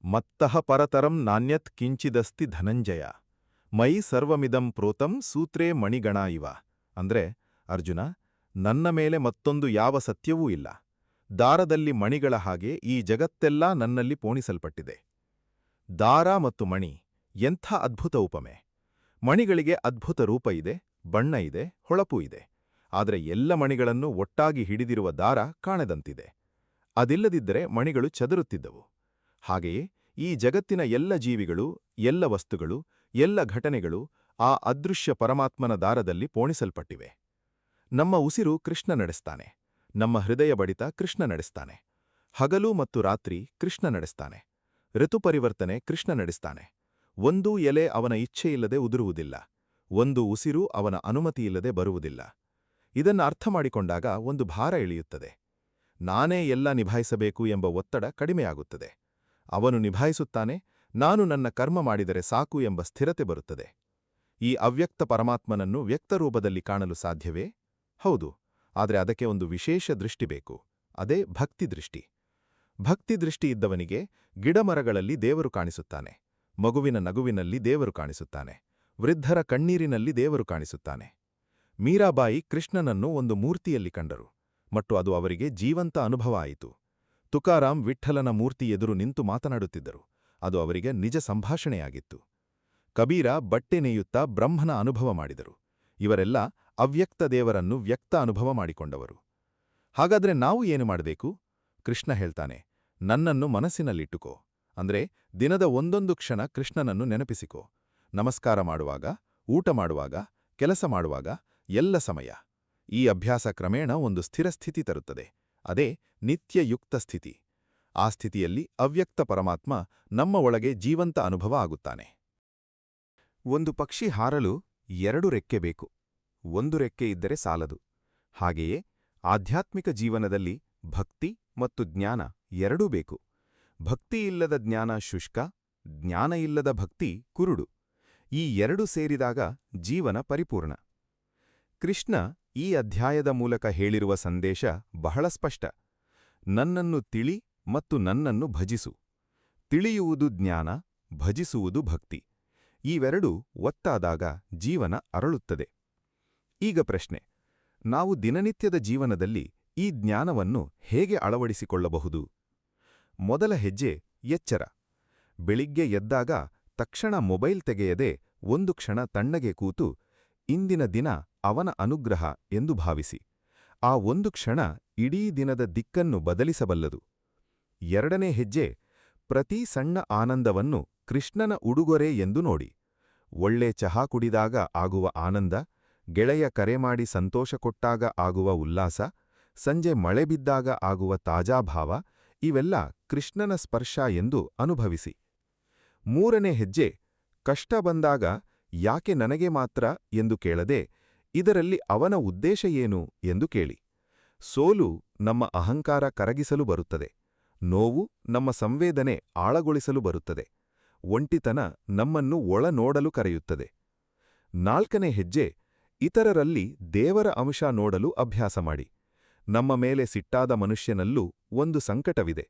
ಮತ್ತಃ ಪರತರಂ ನಾಣ್ಯತ್ ಕಿಂಚಿದಸ್ತಿ ಧನಂಜಯ ಮಯಿ ಸರ್ವಮಿದಂ ಪ್ರೋತಂ ಸೂತ್ರೇ ಮಣಿಗಣ ಇವ. ಅಂದ್ರೆ, ಅರ್ಜುನ, ನನ್ನ ಮೇಲೆ ಮತ್ತೊಂದು ಯಾವ ಸತ್ಯವೂ ಇಲ್ಲ. ದಾರದಲ್ಲಿ ಮಣಿಗಳ ಹಾಗೆ ಈ ಜಗತ್ತೆಲ್ಲ ನನ್ನಲ್ಲಿ ಪೋಣಿಸಲ್ಪಟ್ಟಿದೆ. ದಾರ ಮತ್ತು ಮಣಿ ಎಂಥ ಅದ್ಭುತ ಉಪಮೆ! ಮಣಿಗಳಿಗೆ ಅದ್ಭುತ ರೂಪ ಇದೆ, ಬಣ್ಣ ಇದೆ, ಹೊಳಪು ಇದೆ. ಆದರೆ ಎಲ್ಲ ಮಣಿಗಳನ್ನು ಒಟ್ಟಾಗಿ ಹಿಡಿದಿರುವ ದಾರ ಕಾಣದಂತಿದೆ. ಅದಿಲ್ಲದಿದ್ದರೆ ಮಣಿಗಳು ಚದುರುತ್ತಿದ್ದವು. ಹಾಗೆಯೇ ಈ ಜಗತ್ತಿನ ಎಲ್ಲ ಜೀವಿಗಳು, ಎಲ್ಲ ವಸ್ತುಗಳು, ಎಲ್ಲ ಘಟನೆಗಳು ಆ ಅದೃಶ್ಯ ಪರಮಾತ್ಮನ ದಾರದಲ್ಲಿ ಪೋಣಿಸಲ್ಪಟ್ಟಿವೆ. ನಮ್ಮ ಉಸಿರು ಕೃಷ್ಣ ನಡೆಸ್ತಾನೆ. ನಮ್ಮ ಹೃದಯ ಬಡಿತ ಕೃಷ್ಣ ನಡೆಸ್ತಾನೆ. ಹಗಲು ಮತ್ತು ರಾತ್ರಿ ಕೃಷ್ಣ ನಡೆಸ್ತಾನೆ. ಋತುಪರಿವರ್ತನೆ ಕೃಷ್ಣ ನಡೆಸ್ತಾನೆ. ಒಂದೂ ಎಲೆ ಅವನ ಇಚ್ಛೆಯಿಲ್ಲದೆ ಉದುರುವುದಿಲ್ಲ. ಒಂದು ಉಸಿರು ಅವನ ಅನುಮತಿಯಿಲ್ಲದೆ ಬರುವುದಿಲ್ಲ. ಇದನ್ನು ಅರ್ಥ ಮಾಡಿಕೊಂಡಾಗ ಒಂದು ಭಾರ ಇಳಿಯುತ್ತದೆ. ನಾನೇ ಎಲ್ಲ ನಿಭಾಯಿಸಬೇಕು ಎಂಬ ಒತ್ತಡ ಕಡಿಮೆಯಾಗುತ್ತದೆ. ಅವನು ನಿಭಾಯಿಸುತ್ತಾನೆ, ನಾನು ನನ್ನ ಕರ್ಮ ಮಾಡಿದರೆ ಸಾಕು ಎಂಬ ಸ್ಥಿರತೆ ಬರುತ್ತದೆ. ಈ ಅವ್ಯಕ್ತ ಪರಮಾತ್ಮನನ್ನು ವ್ಯಕ್ತರೂಪದಲ್ಲಿ ಕಾಣಲು ಸಾಧ್ಯವೇ? ಹೌದು. ಆದರೆ ಅದಕ್ಕೆ ಒಂದು ವಿಶೇಷ ದೃಷ್ಟಿ ಬೇಕು. ಅದೇ ಭಕ್ತಿದೃಷ್ಟಿ. ಭಕ್ತಿದೃಷ್ಟಿ ಇದ್ದವನಿಗೆ ಗಿಡಮರಗಳಲ್ಲಿ ದೇವರು ಕಾಣಿಸುತ್ತಾನೆ, ಮಗುವಿನ ನಗುವಿನಲ್ಲಿ ದೇವರು ಕಾಣಿಸುತ್ತಾನೆ, ವೃದ್ಧರ ಕಣ್ಣೀರಿನಲ್ಲಿ ದೇವರು ಕಾಣಿಸುತ್ತಾನೆ. ಮೀರಾಬಾಯಿ ಕೃಷ್ಣನನ್ನು ಒಂದು ಮೂರ್ತಿಯಲ್ಲಿ ಕಂಡರು, ಮತ್ತು ಅದು ಅವರಿಗೆ ಜೀವಂತ ಅನುಭವ ಆಯಿತು. ತುಕಾರಾಂ ವಿಠ್ಠಲನ ಮೂರ್ತಿ ಎದುರು ನಿಂತು ಮಾತನಾಡುತ್ತಿದ್ದರು, ಅದು ಅವರಿಗೆ ನಿಜ ಸಂಭಾಷಣೆಯಾಗಿತ್ತು. ಕಬೀರ ಬಟ್ಟೆ ನೇಯುತ್ತಾ ಬ್ರಹ್ಮನ ಅನುಭವ ಮಾಡಿದರು. ಇವರೆಲ್ಲ ಅವ್ಯಕ್ತ ದೇವರನ್ನು ವ್ಯಕ್ತ ಅನುಭವ ಮಾಡಿಕೊಂಡವರು. ಹಾಗಾದ್ರೆ ನಾವು ಏನು ಮಾಡಬೇಕು? ಕೃಷ್ಣ ಹೇಳ್ತಾನೆ, ನನ್ನನ್ನು ಮನಸ್ಸಿನಲ್ಲಿಟ್ಟುಕೋ. ಅಂದ್ರೆ ದಿನದ ಒಂದೊಂದು ಕ್ಷಣ ಕೃಷ್ಣನನ್ನು ನೆನಪಿಸಿಕೋ. ನಮಸ್ಕಾರ ಮಾಡುವಾಗ, ಊಟ ಮಾಡುವಾಗ, ಕೆಲಸ ಮಾಡುವಾಗ, ಎಲ್ಲ ಸಮಯ. ಈ ಅಭ್ಯಾಸ ಕ್ರಮೇಣ ಒಂದು ಸ್ಥಿರ ಸ್ಥಿತಿ ತರುತ್ತದೆ. ಅದೇ ನಿತ್ಯಯುಕ್ತ ಸ್ಥಿತಿ. ಆ ಸ್ಥಿತಿಯಲ್ಲಿ ಅವ್ಯಕ್ತ ಪರಮಾತ್ಮ ನಮ್ಮ ಒಳಗೆ ಜೀವಂತ ಅನುಭವ ಆಗುತ್ತಾನೆ. ಒಂದು ಪಕ್ಷಿ ಹಾರಲು 2 ರೆಕ್ಕೆ ಬೇಕು. 1 ರೆಕ್ಕೆ ಇದ್ದರೆ ಸಾಲದು. ಹಾಗೆಯೇ ಆಧ್ಯಾತ್ಮಿಕ ಜೀವನದಲ್ಲಿ ಭಕ್ತಿ ಮತ್ತು ಜ್ಞಾನ ಎರಡೂ ಬೇಕು. ಭಕ್ತಿಯಿಲ್ಲದ ಜ್ಞಾನ ಶುಷ್ಕ, ಜ್ಞಾನ ಇಲ್ಲದ ಭಕ್ತಿ ಕುರುಡು. ಈ 2 ಸೇರಿದಾಗ ಜೀವನ ಪರಿಪೂರ್ಣ. ಕೃಷ್ಣ ಈ ಅಧ್ಯಾಯದ ಮೂಲಕ ಹೇಳಿರುವ ಸಂದೇಶ ಬಹಳ ಸ್ಪಷ್ಟ. ನನ್ನನ್ನು ತಿಳಿ ಮತ್ತು ನನ್ನನ್ನು ಭಜಿಸು. ತಿಳಿಯುವುದು ಜ್ಞಾನ, ಭಜಿಸುವುದು ಭಕ್ತಿ. ಇವೆರಡೂ ಒತ್ತಾದಾಗ ಜೀವನ ಅರಳುತ್ತದೆ. ಈಗ ಪ್ರಶ್ನೆ, ನಾವು ದಿನನಿತ್ಯದ ಜೀವನದಲ್ಲಿ ಈ ಜ್ಞಾನವನ್ನು ಹೇಗೆ ಅಳವಡಿಸಿಕೊಳ್ಳಬಹುದು? ಮೊದಲ ಹೆಜ್ಜೆ ಎಚ್ಚರ. ಬೆಳಿಗ್ಗೆ ಎದ್ದಾಗ ತಕ್ಷಣ ಮೊಬೈಲ್ ತೆಗೆಯದೆ ಒಂದು ಕ್ಷಣ ತಣ್ಣಗೆ ಕೂತು ಇಂದಿನ ದಿನ ಅವನ ಅನುಗ್ರಹ ಎಂದು ಭಾವಿಸಿ. ಆ ಒಂದು ಕ್ಷಣ ಇಡೀ ದಿನದ ದಿಕ್ಕನ್ನು ಬದಲಿಸಬಲ್ಲದು. ಎರಡನೇ ಹೆಜ್ಜೆ, ಪ್ರತಿ ಸಣ್ಣ ಆನಂದವನ್ನು ಕೃಷ್ಣನ ಉಡುಗೊರೆ ಎಂದು ನೋಡಿ. ಒಳ್ಳೆ ಚಹಾ ಕುಡಿದಾಗ ಆಗುವ ಆನಂದ, ಗೆಳೆಯ ಕರೆ ಮಾಡಿ ಸಂತೋಷ ಕೊಟ್ಟಾಗ ಆಗುವ ಉಲ್ಲಾಸ, ಸಂಜೆ ಮಳೆ ಬಿದ್ದಾಗ ಆಗುವ ತಾಜಾಭಾವ, ಇವೆಲ್ಲ ಕೃಷ್ಣನ ಸ್ಪರ್ಶ ಎಂದು ಅನುಭವಿಸಿ. ಮೂರನೇ ಹೆಜ್ಜೆ, ಕಷ್ಟ ಬಂದಾಗ ಯಾಕೆ ನನಗೆ ಮಾತ್ರ ಎಂದು ಕೇಳದೆ ಇದರಲ್ಲಿ ಅವನ ಉದ್ದೇಶ ಏನು ಎಂದು ಕೇಳಿ. ಸೋಲು ನಮ್ಮ ಅಹಂಕಾರ ಕರಗಿಸಲು ಬರುತ್ತದೆ. ನೋವು ನಮ್ಮ ಸಂವೇದನೆ ಆಳಗೊಳಿಸಲು ಬರುತ್ತದೆ. ಒಂಟಿತನ ನಮ್ಮನ್ನು ಒಳನೋಡಲು ಕರೆಯುತ್ತದೆ. ನಾಲ್ಕನೇ ಹೆಜ್ಜೆ, ಇತರರಲ್ಲಿ ದೇವರ ಅಂಶ ನೋಡಲು ಅಭ್ಯಾಸ ಮಾಡಿ. ನಮ್ಮ ಮೇಲೆ ಸಿಟ್ಟಾದ ಮನುಷ್ಯನಲ್ಲೂ ಒಂದು ಸಂಕಟವಿದೆ.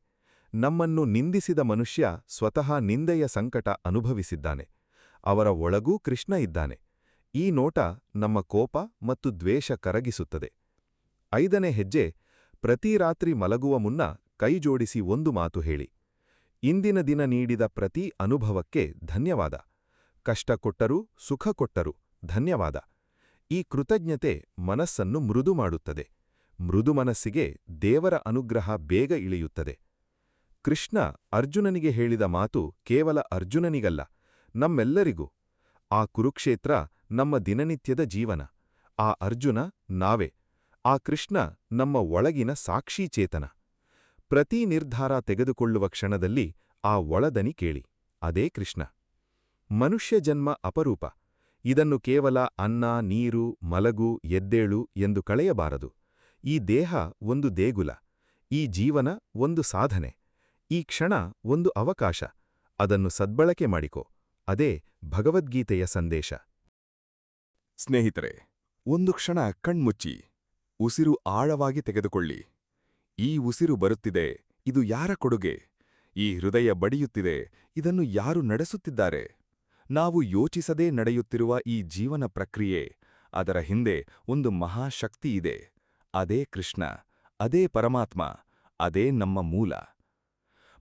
ನಮ್ಮನ್ನು ನಿಂದಿಸಿದ ಮನುಷ್ಯ ಸ್ವತಃ ನಿಂದೆಯ ಸಂಕಟ ಅನುಭವಿಸಿದ್ದಾನೆ. ಅವರ ಒಳಗೂ ಕೃಷ್ಣ ಇದ್ದಾನೆ. ಈ ನೋಟ ನಮ್ಮ ಕೋಪ ಮತ್ತು ದ್ವೇಷ ಕರಗಿಸುತ್ತದೆ. ಐದನೇ ಹೆಜ್ಜೆ, ಪ್ರತಿ ರಾತ್ರಿ ಮಲಗುವ ಮುನ್ನ ಕೈಜೋಡಿಸಿ ಒಂದು ಮಾತು ಹೇಳಿ. ಇಂದಿನ ದಿನ ನೀಡಿದ ಪ್ರತಿ ಅನುಭವಕ್ಕೆ ಧನ್ಯವಾದ. ಕಷ್ಟ ಕೊಟ್ಟರೂ ಸುಖ ಕೊಟ್ಟರೂ ಧನ್ಯವಾದ. ಈ ಕೃತಜ್ಞತೆ ಮನಸ್ಸನ್ನು ಮೃದು ಮಾಡುತ್ತದೆ. ಮೃದು ಮನಸ್ಸಿಗೆ ದೇವರ ಅನುಗ್ರಹ ಬೇಗ ಇಳಿಯುತ್ತದೆ. ಕೃಷ್ಣ ಅರ್ಜುನನಿಗೆ ಹೇಳಿದ ಮಾತು ಕೇವಲ ಅರ್ಜುನನಿಗಲ್ಲ, ನಮ್ಮೆಲ್ಲರಿಗೂ. ಆ ಕುರುಕ್ಷೇತ್ರ ನಮ್ಮ ದಿನನಿತ್ಯದ ಜೀವನ. ಆ ಅರ್ಜುನ ನಾವೇ. ಆ ಕೃಷ್ಣ ನಮ್ಮ ಒಳಗಿನ ಸಾಕ್ಷೀಚೇತನ. ಪ್ರತಿ ನಿರ್ಧಾರ ತೆಗೆದುಕೊಳ್ಳುವ ಕ್ಷಣದಲ್ಲಿ ಆ ಒಳದನಿ ಕೇಳಿ, ಅದೇ ಕೃಷ್ಣ. ಮನುಷ್ಯ ಜನ್ಮ ಅಪರೂಪ. ಇದನ್ನು ಕೇವಲ ಅನ್ನ, ನೀರು, ಮಲಗು, ಎದ್ದೇಳು ಎಂದು ಕಳೆಯಬಾರದು. ಈ ದೇಹ ಒಂದು ದೇಗುಲ. ಈ ಜೀವನ ಒಂದು ಸಾಧನೆ. ಈ ಕ್ಷಣ ಒಂದು ಅವಕಾಶ. ಅದನ್ನು ಸದ್ಬಳಕೆ ಮಾಡಿಕೋ. ಅದೇ ಭಗವದ್ಗೀತೆಯ ಸಂದೇಶ. ಸ್ನೇಹಿತರೆ, ಒಂದು ಕ್ಷಣ ಕಣ್ಮುಚ್ಚಿ ಉಸಿರು ಆಳವಾಗಿ ತೆಗೆದುಕೊಳ್ಳಿ. ಈ ಉಸಿರು ಬರುತ್ತಿದೆ, ಇದು ಯಾರ ಕೊಡುಗೆ? ಈ ಹೃದಯ ಬಡಿಯುತ್ತಿದೆ, ಇದನ್ನು ಯಾರು ನಡೆಸುತ್ತಿದ್ದಾರೆ? ನಾವು ಯೋಚಿಸದೇ ನಡೆಯುತ್ತಿರುವ ಈ ಜೀವನ ಪ್ರಕ್ರಿಯೆ, ಅದರ ಹಿಂದೆ ಒಂದು ಮಹಾಶಕ್ತಿ ಇದೆ. ಅದೇ ಕೃಷ್ಣ, ಅದೇ ಪರಮಾತ್ಮ, ಅದೇ ನಮ್ಮ ಮೂಲ.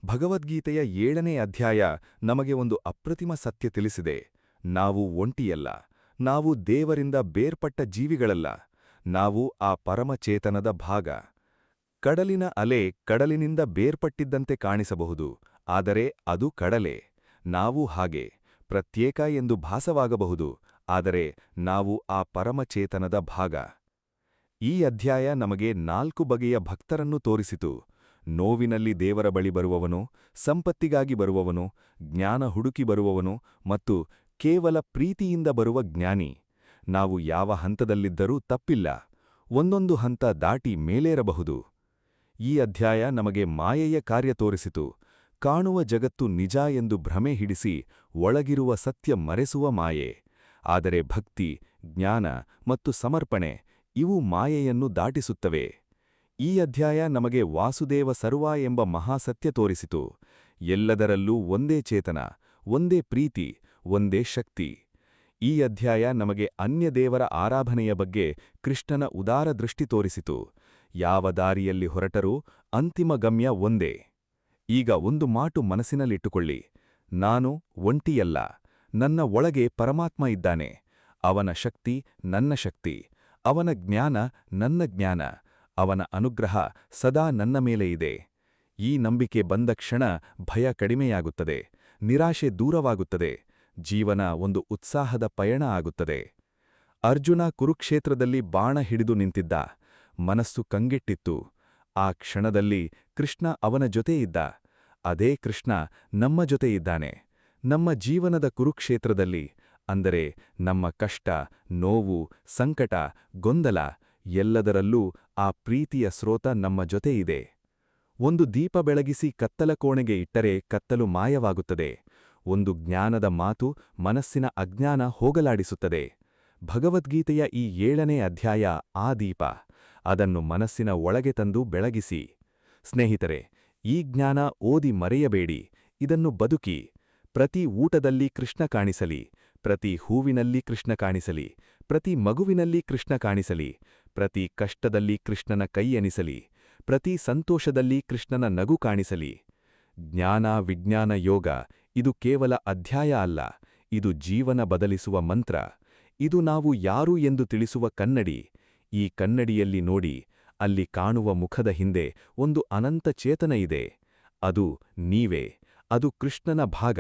ಭಗವದ್ಗೀತೆಯ 7ನೇ ಅಧ್ಯಾಯ ನಮಗೆ ಒಂದು ಅಪ್ರತಿಮ ಸತ್ಯ ತಿಳಿಸಿದೆ. ನಾವು ಒಂಟಿಯಲ್ಲ. ನಾವು ದೇವರಿಂದ ಬೇರ್ಪಟ್ಟ ಜೀವಿಗಳಲ್ಲ. ನಾವು ಆ ಪರಮಚೇತನದ ಭಾಗ. ಕಡಲಿನ ಅಲೆ ಕಡಲಿನಿಂದ ಬೇರ್ಪಟ್ಟಿದ್ದಂತೆ ಕಾಣಿಸಬಹುದು, ಆದರೆ ಅದು ಕಡಲೆ. ನಾವು ಹಾಗೆ ಪ್ರತ್ಯೇಕ ಎಂದು ಭಾಸವಾಗಬಹುದು, ಆದರೆ ನಾವು ಆ ಪರಮಚೇತನದ ಭಾಗ. ಈ ಅಧ್ಯಾಯ ನಮಗೆ 4 ಬಗೆಯ ಭಕ್ತರನ್ನು ತೋರಿಸಿತು. ನೋವಿನಲ್ಲಿ ದೇವರ ಬಳಿ ಬರುವವನು, ಸಂಪತ್ತಿಗಾಗಿ ಬರುವವನು, ಜ್ಞಾನ ಹುಡುಕಿ ಬರುವವನು ಮತ್ತು ಕೇವಲ ಪ್ರೀತಿಯಿಂದ ಬರುವ ಜ್ಞಾನಿ. ನಾವು ಯಾವ ಹಂತದಲ್ಲಿದ್ದರೂ ತಪ್ಪಿಲ್ಲ. ಒಂದೊಂದು ಹಂತ ದಾಟಿ ಮೇಲೇರಬಹುದು. ಈ ಅಧ್ಯಾಯ ನಮಗೆ ಮಾಯೆಯ ಕಾರ್ಯ ತೋರಿಸಿತು. ಕಾಣುವ ಜಗತ್ತು ನಿಜ ಎಂದು ಭ್ರಮೆ ಹಿಡಿಸಿ ಒಳಗಿರುವ ಸತ್ಯ ಮರೆಸುವ ಮಾಯೆ. ಆದರೆ ಭಕ್ತಿ, ಜ್ಞಾನ ಮತ್ತು ಸಮರ್ಪಣೆ ಇವು ಮಾಯೆಯನ್ನು ದಾಟಿಸುತ್ತವೆ. ಈ ಅಧ್ಯಾಯ ನಮಗೆ ವಾಸುದೇವ ಸರ್ವ ಎಂಬ ಮಹಾಸತ್ಯ ತೋರಿಸಿತು. ಎಲ್ಲದರಲ್ಲೂ ಒಂದೇ ಚೇತನ, ಒಂದೇ ಪ್ರೀತಿ, ಒಂದೇ ಶಕ್ತಿ. ಈ ಅಧ್ಯಾಯ ನಮಗೆ ಅನ್ಯದೇವರ ಆರಾಧನೆಯ ಬಗ್ಗೆ ಕೃಷ್ಣನ ಉದಾರ ದೃಷ್ಟಿ ತೋರಿಸಿತು. ಯಾವ ದಾರಿಯಲ್ಲಿ ಹೊರಟರೂ ಅಂತಿಮ ಗಮ್ಯ ಒಂದೇ. ಈಗ ಒಂದು ಮಾತು ಮನಸ್ಸಿನಲ್ಲಿಟ್ಟುಕೊಳ್ಳಿ. ನಾನು ಒಂಟಿಯಲ್ಲ. ನನ್ನ ಒಳಗೆ ಪರಮಾತ್ಮ ಇದ್ದಾನೆ. ಅವನ ಶಕ್ತಿ ನನ್ನ ಶಕ್ತಿ. ಅವನ ಜ್ಞಾನ ನನ್ನ ಜ್ಞಾನ. ಅವನ ಅನುಗ್ರಹ ಸದಾ ನನ್ನ ಮೇಲೆ ಇದೆ. ಈ ನಂಬಿಕೆ ಬಂದ ಕ್ಷಣ ಭಯ ಕಡಿಮೆಯಾಗುತ್ತದೆ, ನಿರಾಶೆ ದೂರವಾಗುತ್ತದೆ, ಜೀವನ ಒಂದು ಉತ್ಸಾಹದ ಪಯಣ ಆಗುತ್ತದೆ. ಅರ್ಜುನ ಕುರುಕ್ಷೇತ್ರದಲ್ಲಿ ಬಾಣ ಹಿಡಿದು ನಿಂತಿದ್ದ. ಮನಸ್ಸು ಕಂಗೆಟ್ಟಿತ್ತು. ಆ ಕ್ಷಣದಲ್ಲಿ ಕೃಷ್ಣ ಅವನ ಜೊತೆ ಇದ್ದ. ಅದೇ ಕೃಷ್ಣ ನಮ್ಮ ಜೊತೆ ಇದ್ದಾನೆ. ನಮ್ಮ ಜೀವನದ ಕುರುಕ್ಷೇತ್ರದಲ್ಲಿ, ಅಂದರೆ ನಮ್ಮ ಕಷ್ಟ, ನೋವು, ಸಂಕಟ, ಗೊಂದಲ ಎಲ್ಲದರಲ್ಲೂ ಆ ಪ್ರೀತಿಯ ಸ್ರೋತ ನಮ್ಮ ಜೊತೆ ಇದೆ. ಒಂದು ದೀಪ ಬೆಳಗಿಸಿ ಕತ್ತಲ ಕೋಣೆಗೆ ಇಟ್ಟರೆ ಕತ್ತಲು ಮಾಯವಾಗುತ್ತದೆ. ಒಂದು ಜ್ಞಾನದ ಮಾತು ಮನಸ್ಸಿನ ಅಜ್ಞಾನ ಹೋಗಲಾಡಿಸುತ್ತದೆ. ಭಗವದ್ಗೀತೆಯ ಈ 7ನೇ ಅಧ್ಯಾಯ ಆ ದೀಪ. ಅದನ್ನು ಮನಸ್ಸಿನ ಒಳಗೆ ತಂದು ಬೆಳಗಿಸಿ. ಸ್ನೇಹಿತರೆ, ಈ ಜ್ಞಾನ ಓದಿ ಮರೆಯಬೇಡಿ. ಇದನ್ನು ಬದುಕಿ. ಪ್ರತಿ ಊಟದಲ್ಲಿ ಕೃಷ್ಣ ಕಾಣಿಸಲಿ, ಪ್ರತಿ ಹೂವಿನಲ್ಲಿ ಕೃಷ್ಣ ಕಾಣಿಸಲಿ, ಪ್ರತಿ ಮಗುವಿನಲ್ಲಿ ಕೃಷ್ಣ ಕಾಣಿಸಲಿ, ಪ್ರತಿ ಕಷ್ಟದಲ್ಲಿ ಕೃಷ್ಣನ ಕೈ ಎನಿಸಲಿ, ಪ್ರತಿ ಸಂತೋಷದಲ್ಲಿ ಕೃಷ್ಣನ ನಗು ಕಾಣಿಸಲಿ. ಜ್ಞಾನ ವಿಜ್ಞಾನ ಯೋಗ ಇದು ಕೇವಲ ಅಧ್ಯಾಯ ಅಲ್ಲ, ಇದು ಜೀವನ ಬದಲಿಸುವ ಮಂತ್ರ. ಇದು ನಾವು ಯಾರು ಎಂದು ತಿಳಿಸುವ ಕನ್ನಡಿ. ಈ ಕನ್ನಡಿಯಲ್ಲಿ ನೋಡಿ, ಅಲ್ಲಿ ಕಾಣುವ ಮುಖದ ಹಿಂದೆ ಒಂದು ಅನಂತ ಚೇತನ ಇದೆ. ಅದು ನೀವೇ, ಅದು ಕೃಷ್ಣನ ಭಾಗ.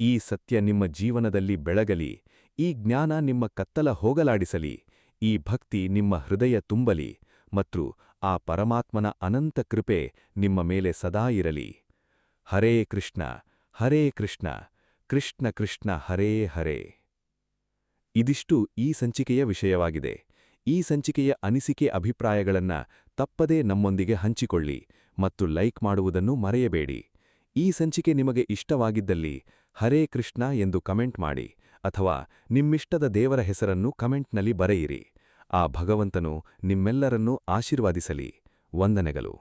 ಈ ಸತ್ಯ ನಿಮ್ಮ ಜೀವನದಲ್ಲಿ ಬೆಳಗಲಿ, ಈ ಜ್ಞಾನ ನಿಮ್ಮ ಕತ್ತಲ ಹೋಗಲಾಡಿಸಲಿ, ಈ ಭಕ್ತಿ ನಿಮ್ಮ ಹೃದಯ ತುಂಬಲಿ ಮತ್ತು ಆ ಪರಮಾತ್ಮನ ಅನಂತ ಕೃಪೆ ನಿಮ್ಮ ಮೇಲೆ ಸದಾ ಇರಲಿ. ಹರೇ ಕೃಷ್ಣ, ಹರೇ ಕೃಷ್ಣ, ಕೃಷ್ಣ ಕೃಷ್ಣ ಹರೇ ಹರೇ. ಇದಿಷ್ಟು ಈ ಸಂಚಿಕೆಯ ವಿಷಯವಾಗಿದೆ. ಈ ಸಂಚಿಕೆಯ ಅನಿಸಿಕೆ ಅಭಿಪ್ರಾಯಗಳನ್ನ ತಪ್ಪದೇ ನಮ್ಮೊಂದಿಗೆ ಹಂಚಿಕೊಳ್ಳಿ ಮತ್ತು ಲೈಕ್ ಮಾಡುವುದನ್ನು ಮರೆಯಬೇಡಿ. ಈ ಸಂಚಿಕೆ ನಿಮಗೆ ಇಷ್ಟವಾಗಿದ್ದಲ್ಲಿ ಹರೇ ಕೃಷ್ಣ ಎಂದು ಕಮೆಂಟ್ ಮಾಡಿ ಅಥವಾ ನಿಮ್ಮಿಷ್ಟದ ದೇವರ ಹೆಸರನ್ನು ಕಮೆಂಟ್ನಲ್ಲಿ ಬರೆಯಿರಿ. ಆ ಭಗವಂತನು ನಿಮ್ಮೆಲ್ಲರನ್ನೂ ಆಶೀರ್ವಾದಿಸಲಿ. ವಂದನೆಗಳು.